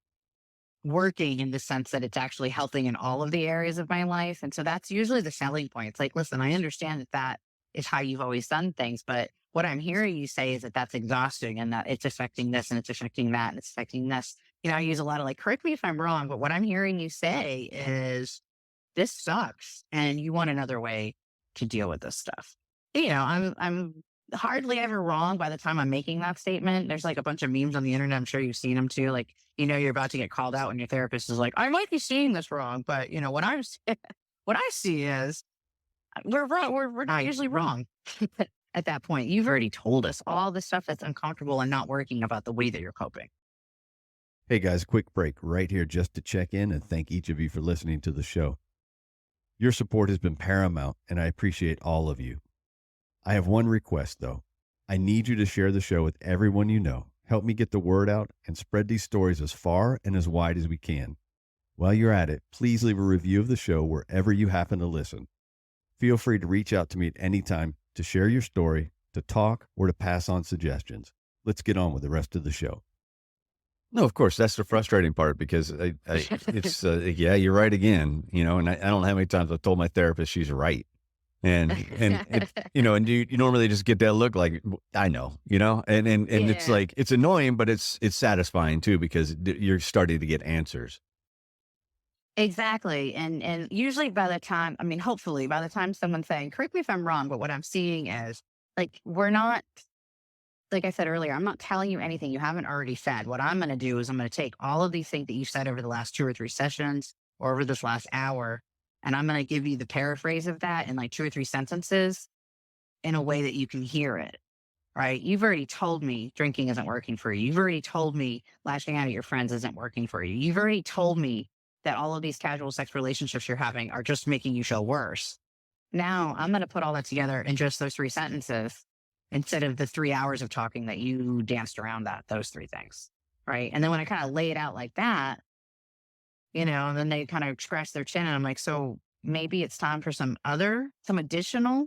working in the sense that it's actually helping in all of the areas of my life. And so that's usually the selling point. It's like, listen, I understand that that is how you've always done things, but what I'm hearing you say is that that's exhausting and that it's affecting this and it's affecting that and it's affecting this. I use a lot of like, correct me if I'm wrong, but what I'm hearing you say is this sucks and you want another way to deal with this stuff. I'm hardly ever wrong by the time I'm making that statement. There's like a bunch of memes on the internet. I'm sure you've seen them too. Like, you're about to get called out and your therapist is like, I might be seeing this wrong, but what what I see is we're wrong. We're not usually wrong. At that point, you've already told us all the stuff that's uncomfortable and not working about the way that you're coping. Hey guys, quick break right here just to check in and thank each of you for listening to the show. Your support has been paramount, and I appreciate all of you. I have one request, though. I need you to share the show with everyone you know. Help me get the word out and spread these stories as far and as wide as we can. While you're at it, please leave a review of the show wherever you happen to listen. Feel free to reach out to me at any time to share your story, to talk, or to pass on suggestions. Let's get on with the rest of the show. No, of course, that's the frustrating part because it's, yeah, you're right again, and I don't know how many times I've told my therapist she's right. And you normally just get that look like, I know, and it's Yeah. like, it's annoying, but it's satisfying too, because you're starting to get answers. Exactly. And usually by the time, I mean, hopefully by the time someone's saying, correct me if I'm wrong, but what I'm seeing is like, we're not, like I said earlier, I'm not telling you anything you haven't already said. What I'm going to do is I'm going to take all of these things that you said over the last 2 or 3 sessions or over this last hour, and I'm going to give you the paraphrase of that in like 2 or 3 sentences in a way that you can hear it. Right. You've already told me drinking isn't working for you. You've already told me lashing out at your friends isn't working for you. You've already told me that all of these casual sex relationships you're having are just making you feel worse. Now I'm going to put all that together in just those 3 sentences instead of the 3 hours of talking that you danced around those three things. Right. And then when I kind of lay it out like that, and then they kind of scratch their chin and I'm like, so maybe it's time for some additional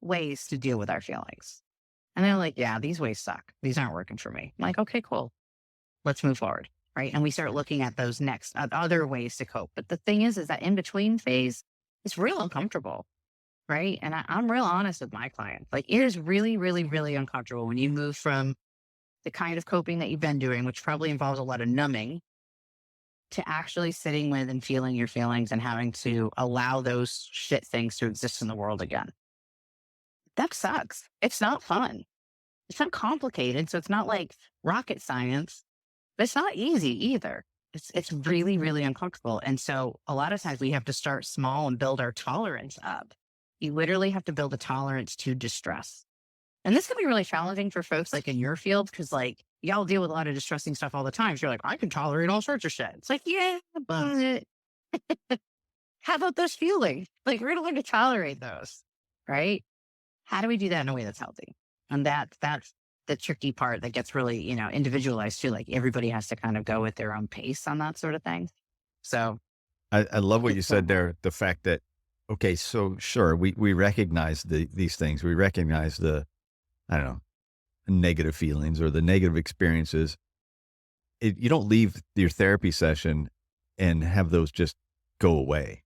ways to deal with our feelings. And they're like, yeah, these ways suck. These aren't working for me. I'm like, okay, cool. Let's move forward. Right. And we start looking at those next other ways to cope. But the thing is that in between phase is real uncomfortable. Right. And I'm real honest with my clients. Like it is really, really, really uncomfortable when you move from the kind of coping that you've been doing, which probably involves a lot of numbing, to actually sitting with and feeling your feelings and having to allow those shit things to exist in the world again. That sucks. It's not fun. It's not complicated. So it's not like rocket science, but it's not easy either. It's really, really uncomfortable. And so a lot of times we have to start small and build our tolerance up. You literally have to build a tolerance to distress. And this can be really challenging for folks like in your field, because like y'all deal with a lot of distressing stuff all the time. So you're like, I can tolerate all sorts of shit. It's like, yeah, but how about those feelings? Like we're gonna learn to tolerate those, right? How do we do that in a way that's healthy? And that's the tricky part that gets really, individualized too. Like everybody has to kind of go at their own pace on that sort of thing. So I love what you said there. The fact that, okay, so sure, we recognize these things. We recognize I don't know, negative feelings or the negative experiences. You don't leave your therapy session and have those just go away.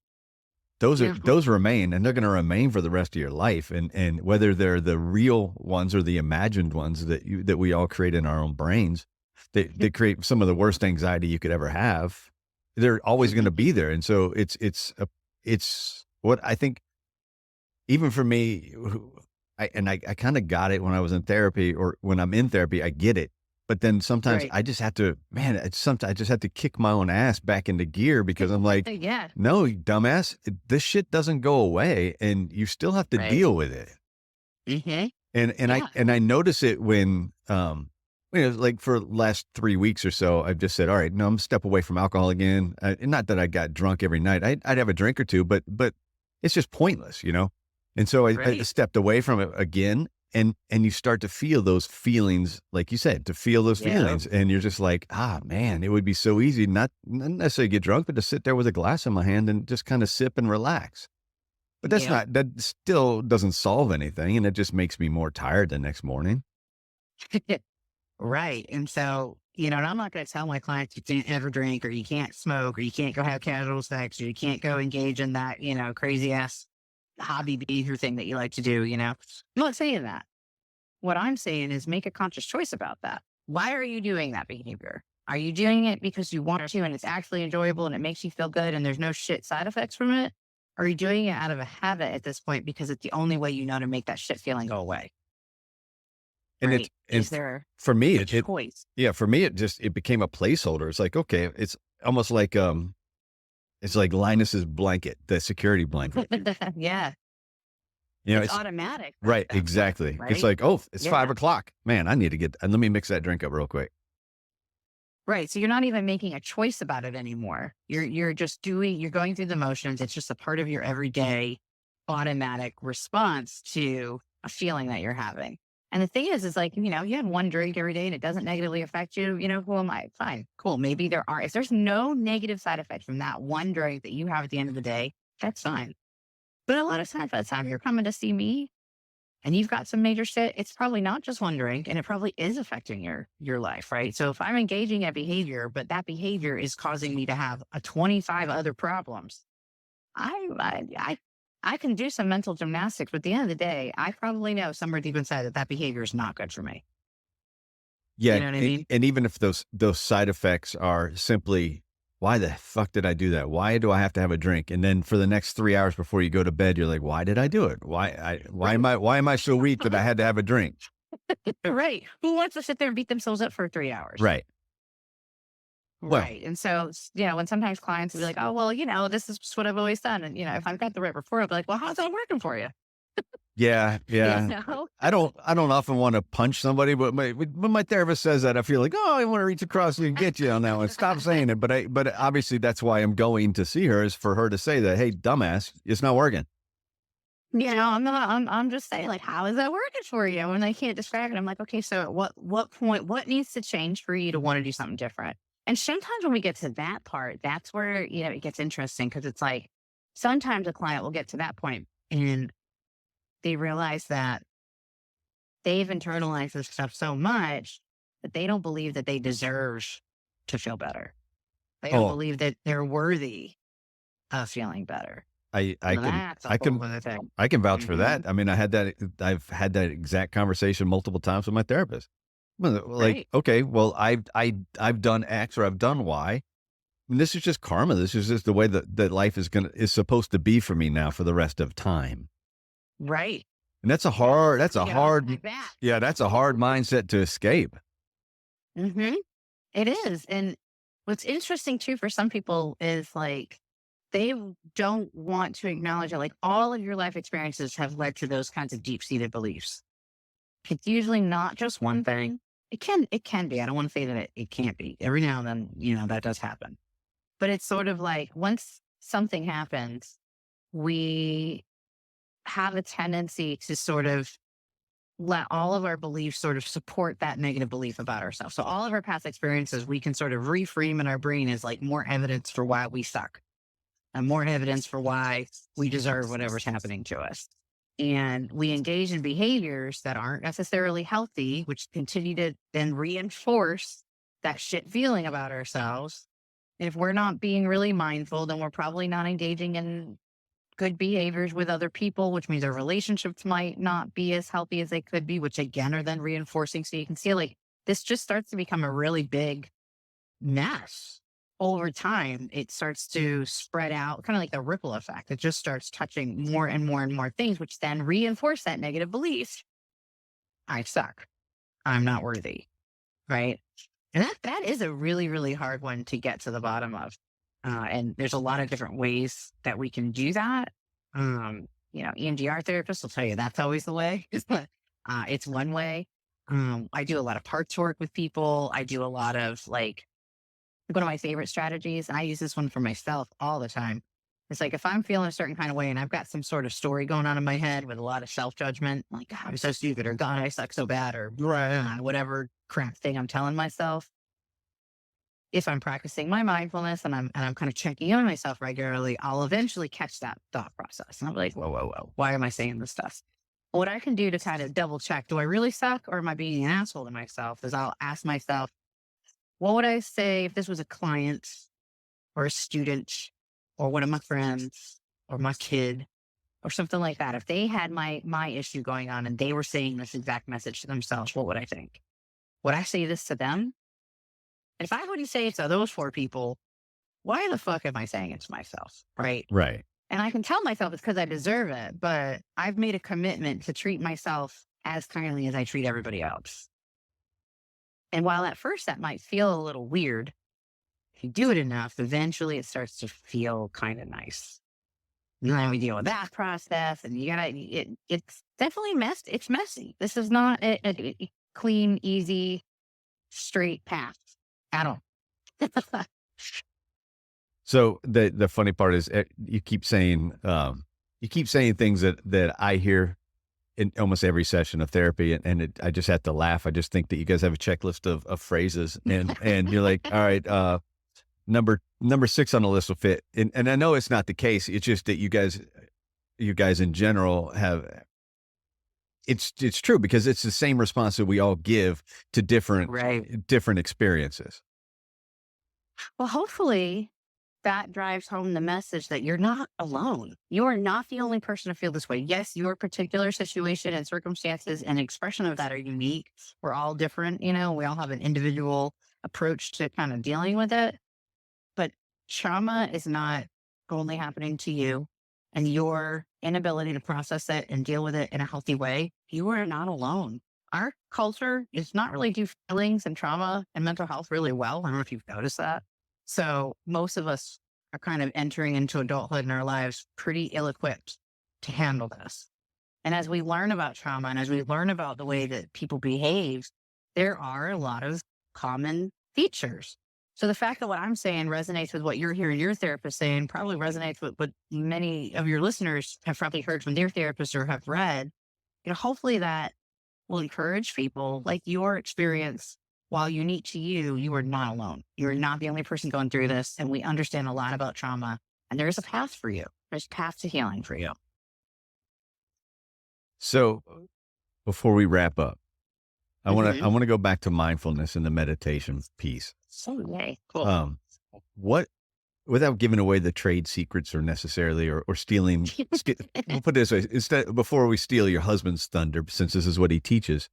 Yeah. Those remain, and they're going to remain for the rest of your life. And whether they're the real ones or the imagined ones that we all create in our own brains, they create some of the worst anxiety you could ever have. They're always going to be there. And so it's what I think, even for me, I kind of got it when I was in therapy, or when I'm in therapy, I get it. But then sometimes Right. I just have to, man, sometimes I just have to kick my own ass back into gear, because I'm like, Yeah. no, you dumbass, this shit doesn't go away, and you still have to Right. deal with it. Mm-hmm. And Yeah. I notice it when, like for the last 3 weeks or so, I've just said, all right, no, I'm gonna step away from alcohol again. And not that I got drunk every night. I'd have a drink or two, but it's just pointless, you know? And so I Right. stepped away from it again. And you start to feel those feelings, like you said, to feel those Yeah. feelings. And you're just like, ah, man, it would be so easy, not necessarily get drunk, but to sit there with a glass in my hand and just kind of sip and relax. But Yep. that still doesn't solve anything. And it just makes me more tired the next morning. Right. And so, and I'm not going to tell my clients you can't ever drink or you can't smoke or you can't go have casual sex or you can't go engage in that, crazy ass hobby behavior thing that you like to do, I'm not saying that. What I'm saying is make a conscious choice about that. Why are you doing that behavior? Are you doing it because you want to and it's actually enjoyable and it makes you feel good and there's no shit side effects from it? Or are you doing it out of a habit at this point because it's the only way you know to make that shit feeling go away? And Right. Is there for me, a choice? yeah, for me, it became a placeholder. It's like, okay, it's almost like, it's like Linus's blanket, the security blanket. Yeah. You know, It's it's automatic right. at that point, Exactly. It's right? like, oh, it's Yeah. 5 o'clock, man. I need to let me mix that drink up real quick. Right. So you're not even making a choice about it anymore. You're just you're going through the motions. It's just a part of your everyday automatic response to a feeling that you're having. And the thing is like, you have one drink every day and it doesn't negatively affect you, who am I? Fine. Cool. Maybe if there's no negative side effect from that one drink that you have at the end of the day, that's fine. But a lot of times by the time you're coming to see me, and you've got some major shit, it's probably not just one drink and it probably is affecting your life, right? So if I'm engaging a behavior, but that behavior is causing me to have a 25 other problems, I can do some mental gymnastics, but at the end of the day, I probably know somewhere deep inside that behavior is not good for me. Yeah. You know what I mean? And even if those side effects are simply, why the fuck did I do that? Why do I have to have a drink? And then for the next 3 hours before you go to bed, you're like, why did I do it? Right. Why am I so weak that I had to have a drink? Right. Who wants to sit there and beat themselves up for 3 hours? Right. Well, Right. And so, when sometimes clients will be like, oh, well, this is just what I've always done. And, if I've got the right rapport, I'll be like, well, how's that working for you? yeah, You yeah. know? I don't often want to punch somebody, but when my therapist says that, I feel like, oh, I want to reach across you and get you on that one. Stop saying it. But obviously that's why I'm going to see her, is for her to say that, hey, dumbass, it's not working. I'm just saying, like, how is that working for you? When they can't describe it, I'm like, okay, so at what point, what needs to change for you to want to do something different? And sometimes when we get to that part, that's where, it gets interesting because it's like sometimes a client will get to that point and they realize that they've internalized this stuff so much that they don't believe that they deserve to feel better. They don't Oh, believe that they're worthy of feeling better. I I And can that's a I whole can other thing. I can vouch for Mhm. that. I mean, I've had that exact conversation multiple times with my therapist. Well, like, Right. okay, well, I've done X or I've done Y. And this is just karma. This is just the way that life is supposed to be for me now for the rest of time. Right. And Yeah. You get off like that. yeah, that's a hard mindset to escape. Hmm. It is. And what's interesting too for some people is like they don't want to acknowledge that like all of your life experiences have led to those kinds of deep seated beliefs. It's usually not just one thing. It can be. I don't want to say that it can't be. Every now and then, that does happen. But it's sort of like once something happens, we have a tendency to sort of let all of our beliefs sort of support that negative belief about ourselves. So all of our past experiences, we can sort of reframe in our brain as like more evidence for why we suck. and more evidence for why we deserve whatever's happening to us. And we engage in behaviors that aren't necessarily healthy, which continue to then reinforce that shit feeling about ourselves. And if we're not being really mindful, then we're probably not engaging in good behaviors with other people, which means our relationships might not be as healthy as they could be, which again are then reinforcing. So you can see like this just starts to become a really big mess. Over time, it starts to spread out, kind of like the ripple effect. It just starts touching more and more and more things, which then reinforce that negative belief. I suck. I'm not worthy. Right. And that is a really, really hard one to get to the bottom of. And there's a lot of different ways that we can do that. EMDR therapists will tell you that's always the way. It's one way. I do a lot of parts work with people. I do a lot of like one of my favorite strategies, and I use this one for myself all the time. It's like if I'm feeling a certain kind of way and I've got some sort of story going on in my head with a lot of self judgment, like God, I'm so stupid, or God, I suck so bad, or whatever crap thing I'm telling myself. If I'm practicing my mindfulness and I'm kind of checking in on myself regularly, I'll eventually catch that thought process. And I'm like, whoa, why am I saying this stuff? What I can do to kind of double check, do I really suck or am I being an asshole to myself? Is I'll ask myself, what would I say if this was a client or a student or one of my friends or my kid or something like that? If they had my issue going on and they were saying this exact message to themselves, what would I think? Would I say this to them? And if I wouldn't say it to those four people, why the fuck am I saying it to myself? Right. Right. And I can tell myself it's because I deserve it, but I've made a commitment to treat myself as kindly as I treat everybody else. And while at first that might feel a little weird, if you do it enough, eventually it starts to feel kind of nice. And then we deal with that process, and it's definitely messy. It's messy. This is not a clean, easy, straight path at all. So the funny part is you keep saying things that I hear in almost every session of therapy, and I just have to laugh. I just think that you guys have a checklist of phrases, and you're like, all right, number 6 on the list will fit. And I know it's not the case. It's just that you guys in general have. It's true because it's the same response that we all give to different experiences. Well, hopefully that drives home the message that you're not alone. You are not the only person to feel this way. Yes, your particular situation and circumstances and expression of that are unique. We're all different. We all have an individual approach to kind of dealing with it. But trauma is not only happening to you, and your inability to process it and deal with it in a healthy way. You are not alone. Our culture does not really do feelings and trauma and mental health really well. I don't know if you've noticed that. So most of us are kind of entering into adulthood in our lives pretty ill-equipped to handle this. And as we learn about trauma and as we learn about the way that people behave, there are a lot of common features. So the fact that what I'm saying resonates with what you're hearing your therapist saying probably resonates with what many of your listeners have probably heard from their therapist or have read. Hopefully that will encourage people like your experience. While unique to you, you are not alone. You're not the only person going through this. And we understand a lot about trauma. And there's a path for you. There's a path to healing for you. So before we wrap up, I want to go back to mindfulness and the meditation piece. So yay. Cool. What, without giving away the trade secrets or necessarily, or stealing, we'll put it this way, before we steal your husband's thunder, since this is what he teaches.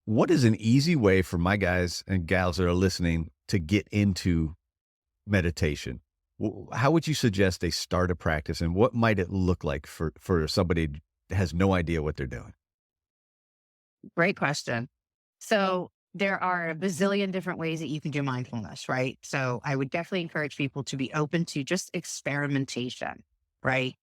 What is an easy way for my guys and gals that are listening to get into meditation? How would you suggest they start a practice, and what might it look like for somebody that has no idea what they're doing? Great question. So there are a bazillion different ways that you can do mindfulness, right? So I would definitely encourage people to be open to just experimentation, right?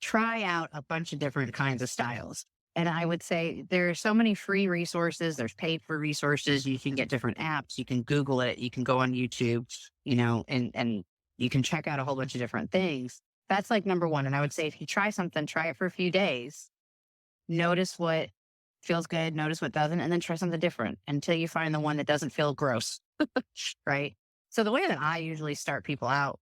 Try out a bunch of different kinds of styles. And I would say there are so many free resources. There's paid for resources. You can get different apps. You can Google it. You can go on YouTube, and you can check out a whole bunch of different things. That's like number one. And I would say if you try something, try it for a few days. Notice what feels good, notice what doesn't, and then try something different until you find the one that doesn't feel gross, right? So the way that I usually start people out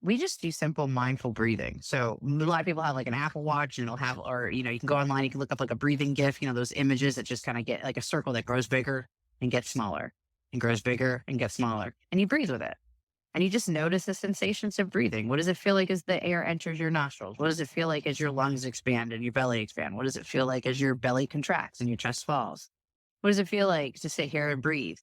we just do simple mindful breathing. So a lot of people have like an Apple Watch and it'll have, or, you can go online, you can look up like a breathing GIF, those images that just kind of get like a circle that grows bigger and gets smaller and grows bigger and gets smaller. And you breathe with it. And you just notice the sensations of breathing. What does it feel like as the air enters your nostrils? What does it feel like as your lungs expand and your belly expand? What does it feel like as your belly contracts and your chest falls? What does it feel like to sit here and breathe?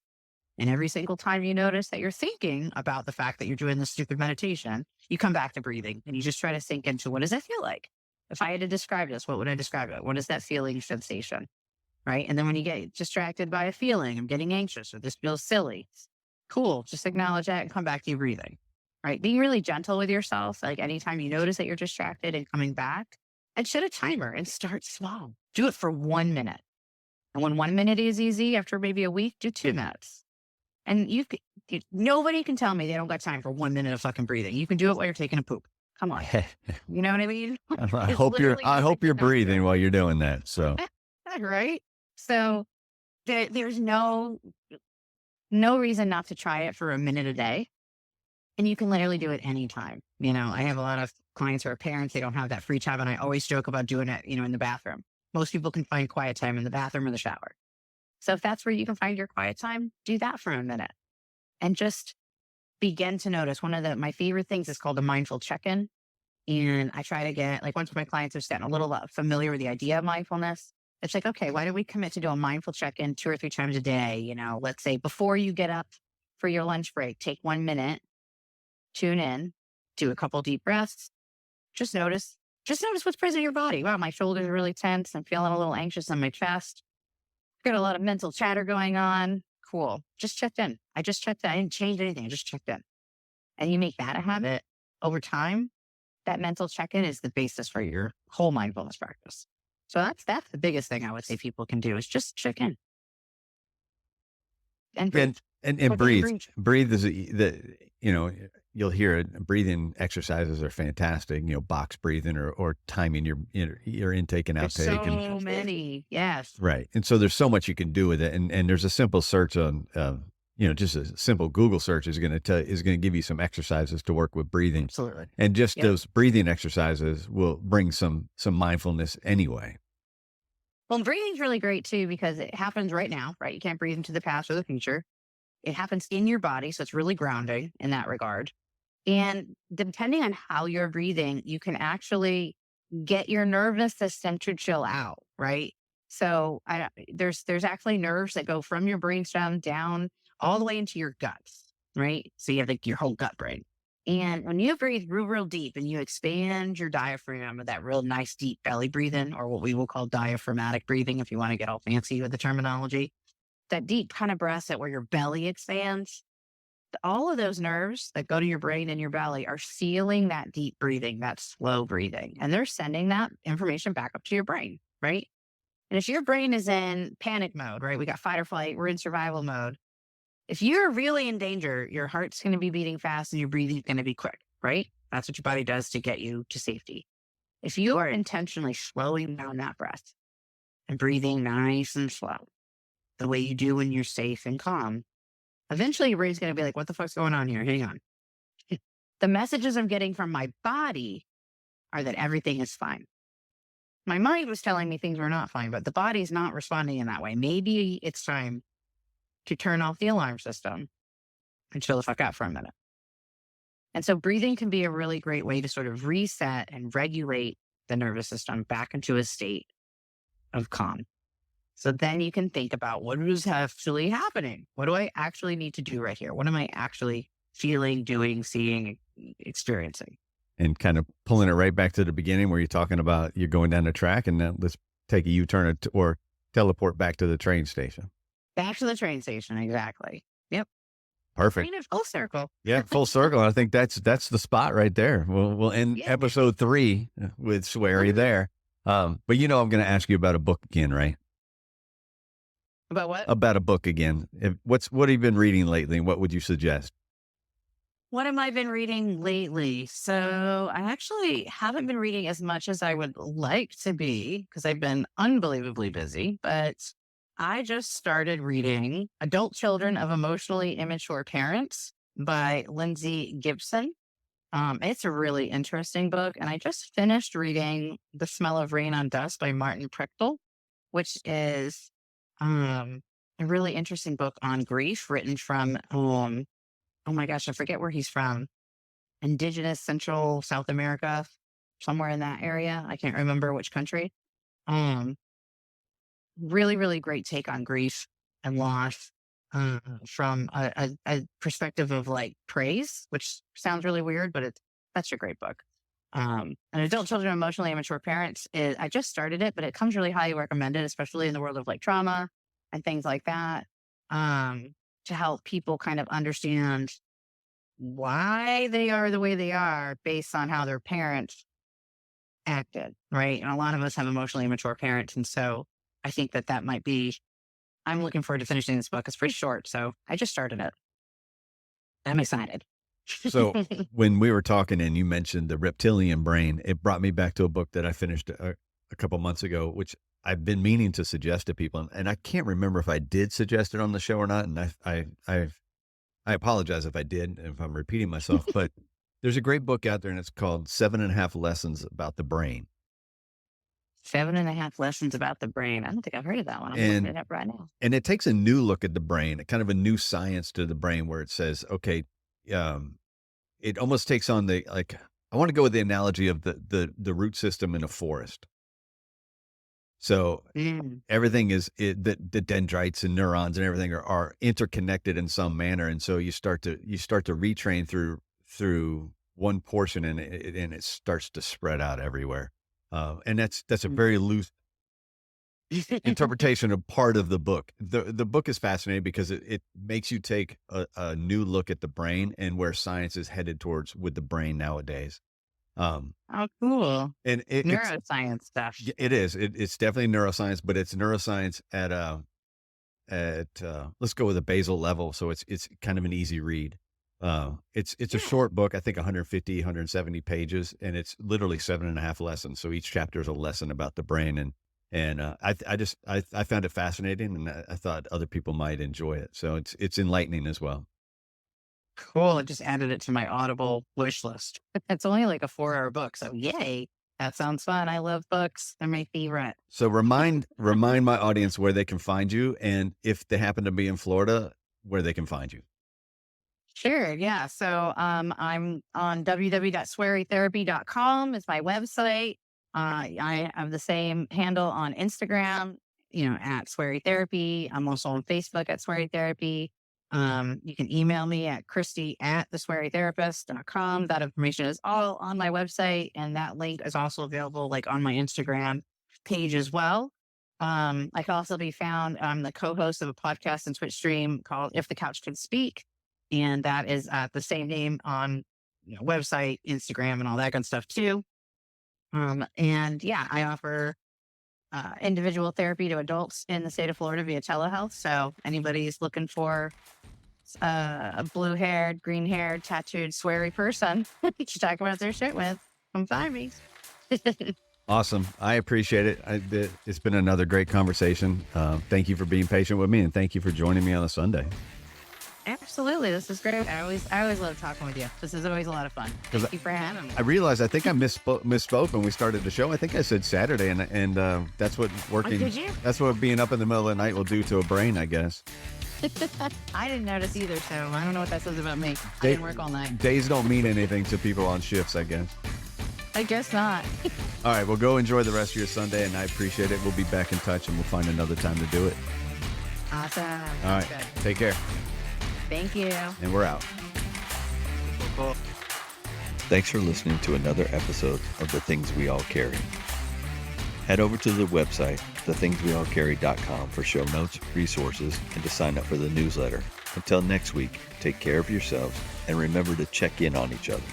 And every single time you notice that you're thinking about the fact that you're doing this stupid meditation, you come back to breathing and you just try to sink into, what does that feel like? If I had to describe this, what would I describe it? What is that feeling sensation? Right. And then when you get distracted by a feeling, I'm getting anxious or this feels silly. Cool. Just acknowledge that and come back to your breathing. Right. Being really gentle with yourself. Like anytime you notice that you're distracted and coming back, and set a timer and start small. Do it for 1 minute. And when 1 minute is easy, after maybe a week, do 2 minutes. And nobody can tell me they don't got time for 1 minute of fucking breathing. You can do it while you're taking a poop. Come on. You know what I mean? I hope you're breathing while you're doing that. So, right. So there's no reason not to try it for a minute a day. And you can literally do it anytime. I have a lot of clients who are parents. They don't have that free time. And I always joke about doing it, in the bathroom. Most people can find quiet time in the bathroom or the shower. So if that's where you can find your quiet time, do that for a minute and just begin to notice. One of my favorite things is called a mindful check-in. And I try to get, like, once my clients are getting a little familiar with the idea of mindfulness, it's like, okay, why don't we commit to do a mindful check-in 2 or 3 times a day? Let's say before you get up for your lunch break, take 1 minute, tune in, do a couple deep breaths. Just notice what's present in your body. Wow, my shoulders are really tense. I'm feeling a little anxious on my chest. Got a lot of mental chatter going on. Cool. Just checked in. I just checked in. I didn't change anything. I just checked in. And you make that a habit over time. That mental check-in is the basis for your whole mindfulness practice. So that's the biggest thing I would say people can do is just check in. And breathe. And breathe. Breathe is you'll hear it. Breathing exercises are fantastic. Box breathing or timing your intake and outtake. So many, yes. Right. And so there's so much you can do with it. And there's a simple search on, just a simple Google search is going to give you some exercises to work with breathing. Absolutely. And just those breathing exercises will bring some mindfulness anyway. Well, breathing's really great too, because it happens right now, right? You can't breathe into the past or the future. It happens in your body. So it's really grounding in that regard. And depending on how you're breathing, you can actually get your nervous system to chill out, right? So there's actually nerves that go from your brainstem down all the way into your guts, right? So you have like your whole gut brain. And when you breathe real deep and you expand your diaphragm with that real nice deep belly breathing, or what we will call diaphragmatic breathing, if you want to get all fancy with the terminology, that deep kind of breath where your belly expands, all of those nerves that go to your brain and your belly are feeling that deep breathing, that slow breathing, and they're sending that information back up to your brain, right? And if your brain is in panic mode, right? We got fight or flight, we're in survival mode. If you're really in danger, your heart's going to be beating fast and your breathing is going to be quick, right? That's what your body does to get you to safety. If you are intentionally slowing down that breath and breathing nice and slow, the way you do when you're safe and calm, eventually your brain's going to be like, what the fuck's going on here? Hang on. The messages I'm getting from my body are that everything is fine. My mind was telling me things were not fine, but the body's not responding in that way. Maybe it's time to turn off the alarm system and chill the fuck out for a minute. And so breathing can be a really great way to sort of reset and regulate the nervous system back into a state of calm. So then you can think about what is actually happening. What do I actually need to do right here? What am I actually feeling, doing, seeing, experiencing? And kind of pulling it right back to the beginning where you're talking about you're going down the track and now let's take a U-turn or teleport back to the train station. Back to the train station, exactly. Yep. Perfect. Full circle. Yeah, full circle. I think that's the spot right there. We'll end episode 3 with Sweary there. But I'm going to ask you about a book again, right? About what? About a book again. What have you been reading lately? And what would you suggest? What have I been reading lately? So I actually haven't been reading as much as I would like to be because I've been unbelievably busy, but I just started reading Adult Children of Emotionally Immature Parents by Lindsay Gibson. It's a really interesting book. And I just finished reading The Smell of Rain on Dust by Martin Prickle, which is a really interesting book on grief written from, oh my gosh, I forget where he's from. Indigenous Central South America, somewhere in that area. I can't remember which country. Um, Really, really great take on grief and loss from a perspective of like praise, which sounds really weird, but it's such a great book. And Adult Children, Emotionally Immature Parents is, I just started it, but it comes really highly recommended, especially in the world of like trauma and things like that, to help people kind of understand why they are the way they are based on how their parents acted, right? And a lot of us have emotionally immature parents. And so I think that that might be, I'm looking forward to finishing this book. It's pretty short. So I just started it. I'm excited. So when we were talking and you mentioned the reptilian brain, it brought me back to a book that I finished a couple months ago, which I've been meaning to suggest to people. And I can't remember if I did suggest it on the show or not. And I apologize if I did, if I'm repeating myself, but there's a great book out there and it's called 7.5 Lessons About the Brain. 7.5 Lessons About the Brain. I don't think I've heard of that one. I'm looking it up right now. And it takes a new look at the brain, kind of a new science to the brain where it says, okay, it almost takes on the, like, I want to go with the analogy of the root system in a forest. So everything is the dendrites and neurons and everything are interconnected in some manner. And so you start to retrain through one portion and it starts to spread out everywhere. And that's a very loose interpretation of part of the book. The book is fascinating because it makes you take a new look at the brain and where science is headed towards with the brain nowadays. Oh, cool. And Neuroscience stuff. It is. It's definitely neuroscience, but it's neuroscience at let's go with a basal level. So it's kind of an easy read. It's a short book, I think 150, 170 pages, and it's literally 7.5 lessons. So each chapter is a lesson about the brain. And I found it fascinating and I thought other people might enjoy it. So it's enlightening as well. Cool. I just added it to my Audible wish list. It's only like a 4-hour book. So yay. That sounds fun. I love books. They're my favorite. So remind my audience where they can find you. And if they happen to be in Florida, where they can find you. Sure. Yeah. So I'm on www.swearytherapy.com is my website. I have the same handle on Instagram, at Sweary Therapy. I'm also on Facebook at Sweary Therapy. You can email me at Kristie@theswearytherapist.com. That information is all on my website. And that link is also available like on my Instagram page as well. I can also be found. I'm the co-host of a podcast and Twitch stream called If the Couch Could Speak. And that is the same name on website, Instagram, and all that good stuff too. And yeah, I offer individual therapy to adults in the state of Florida via telehealth. So anybody's looking for a blue-haired, green-haired, tattooed, sweary person to talk about their shit with, come find me. Awesome. I appreciate it. It's been another great conversation. Thank you for being patient with me and thank you for joining me on a Sunday. Absolutely. This is great. I always love talking with you. This is always a lot of fun. Thank you for having me. I realized I think I misspoke when we started the show. I think I said Saturday and that's what working. Did you? That's what being up in the middle of the night will do to a brain, I guess. I didn't notice either, so I don't know what that says about me. I didn't work all night. Days don't mean anything to people on shifts, I guess. I guess not. All right, well, go enjoy the rest of your Sunday, and I appreciate it. We'll be back in touch, and we'll find another time to do it. Awesome. All right, take care. Thank you. And we're out. Thanks for listening to another episode of The Things We All Carry. Head over to the website, thethingsweallcarry.com for show notes, resources, and to sign up for the newsletter. Until next week, take care of yourselves and remember to check in on each other.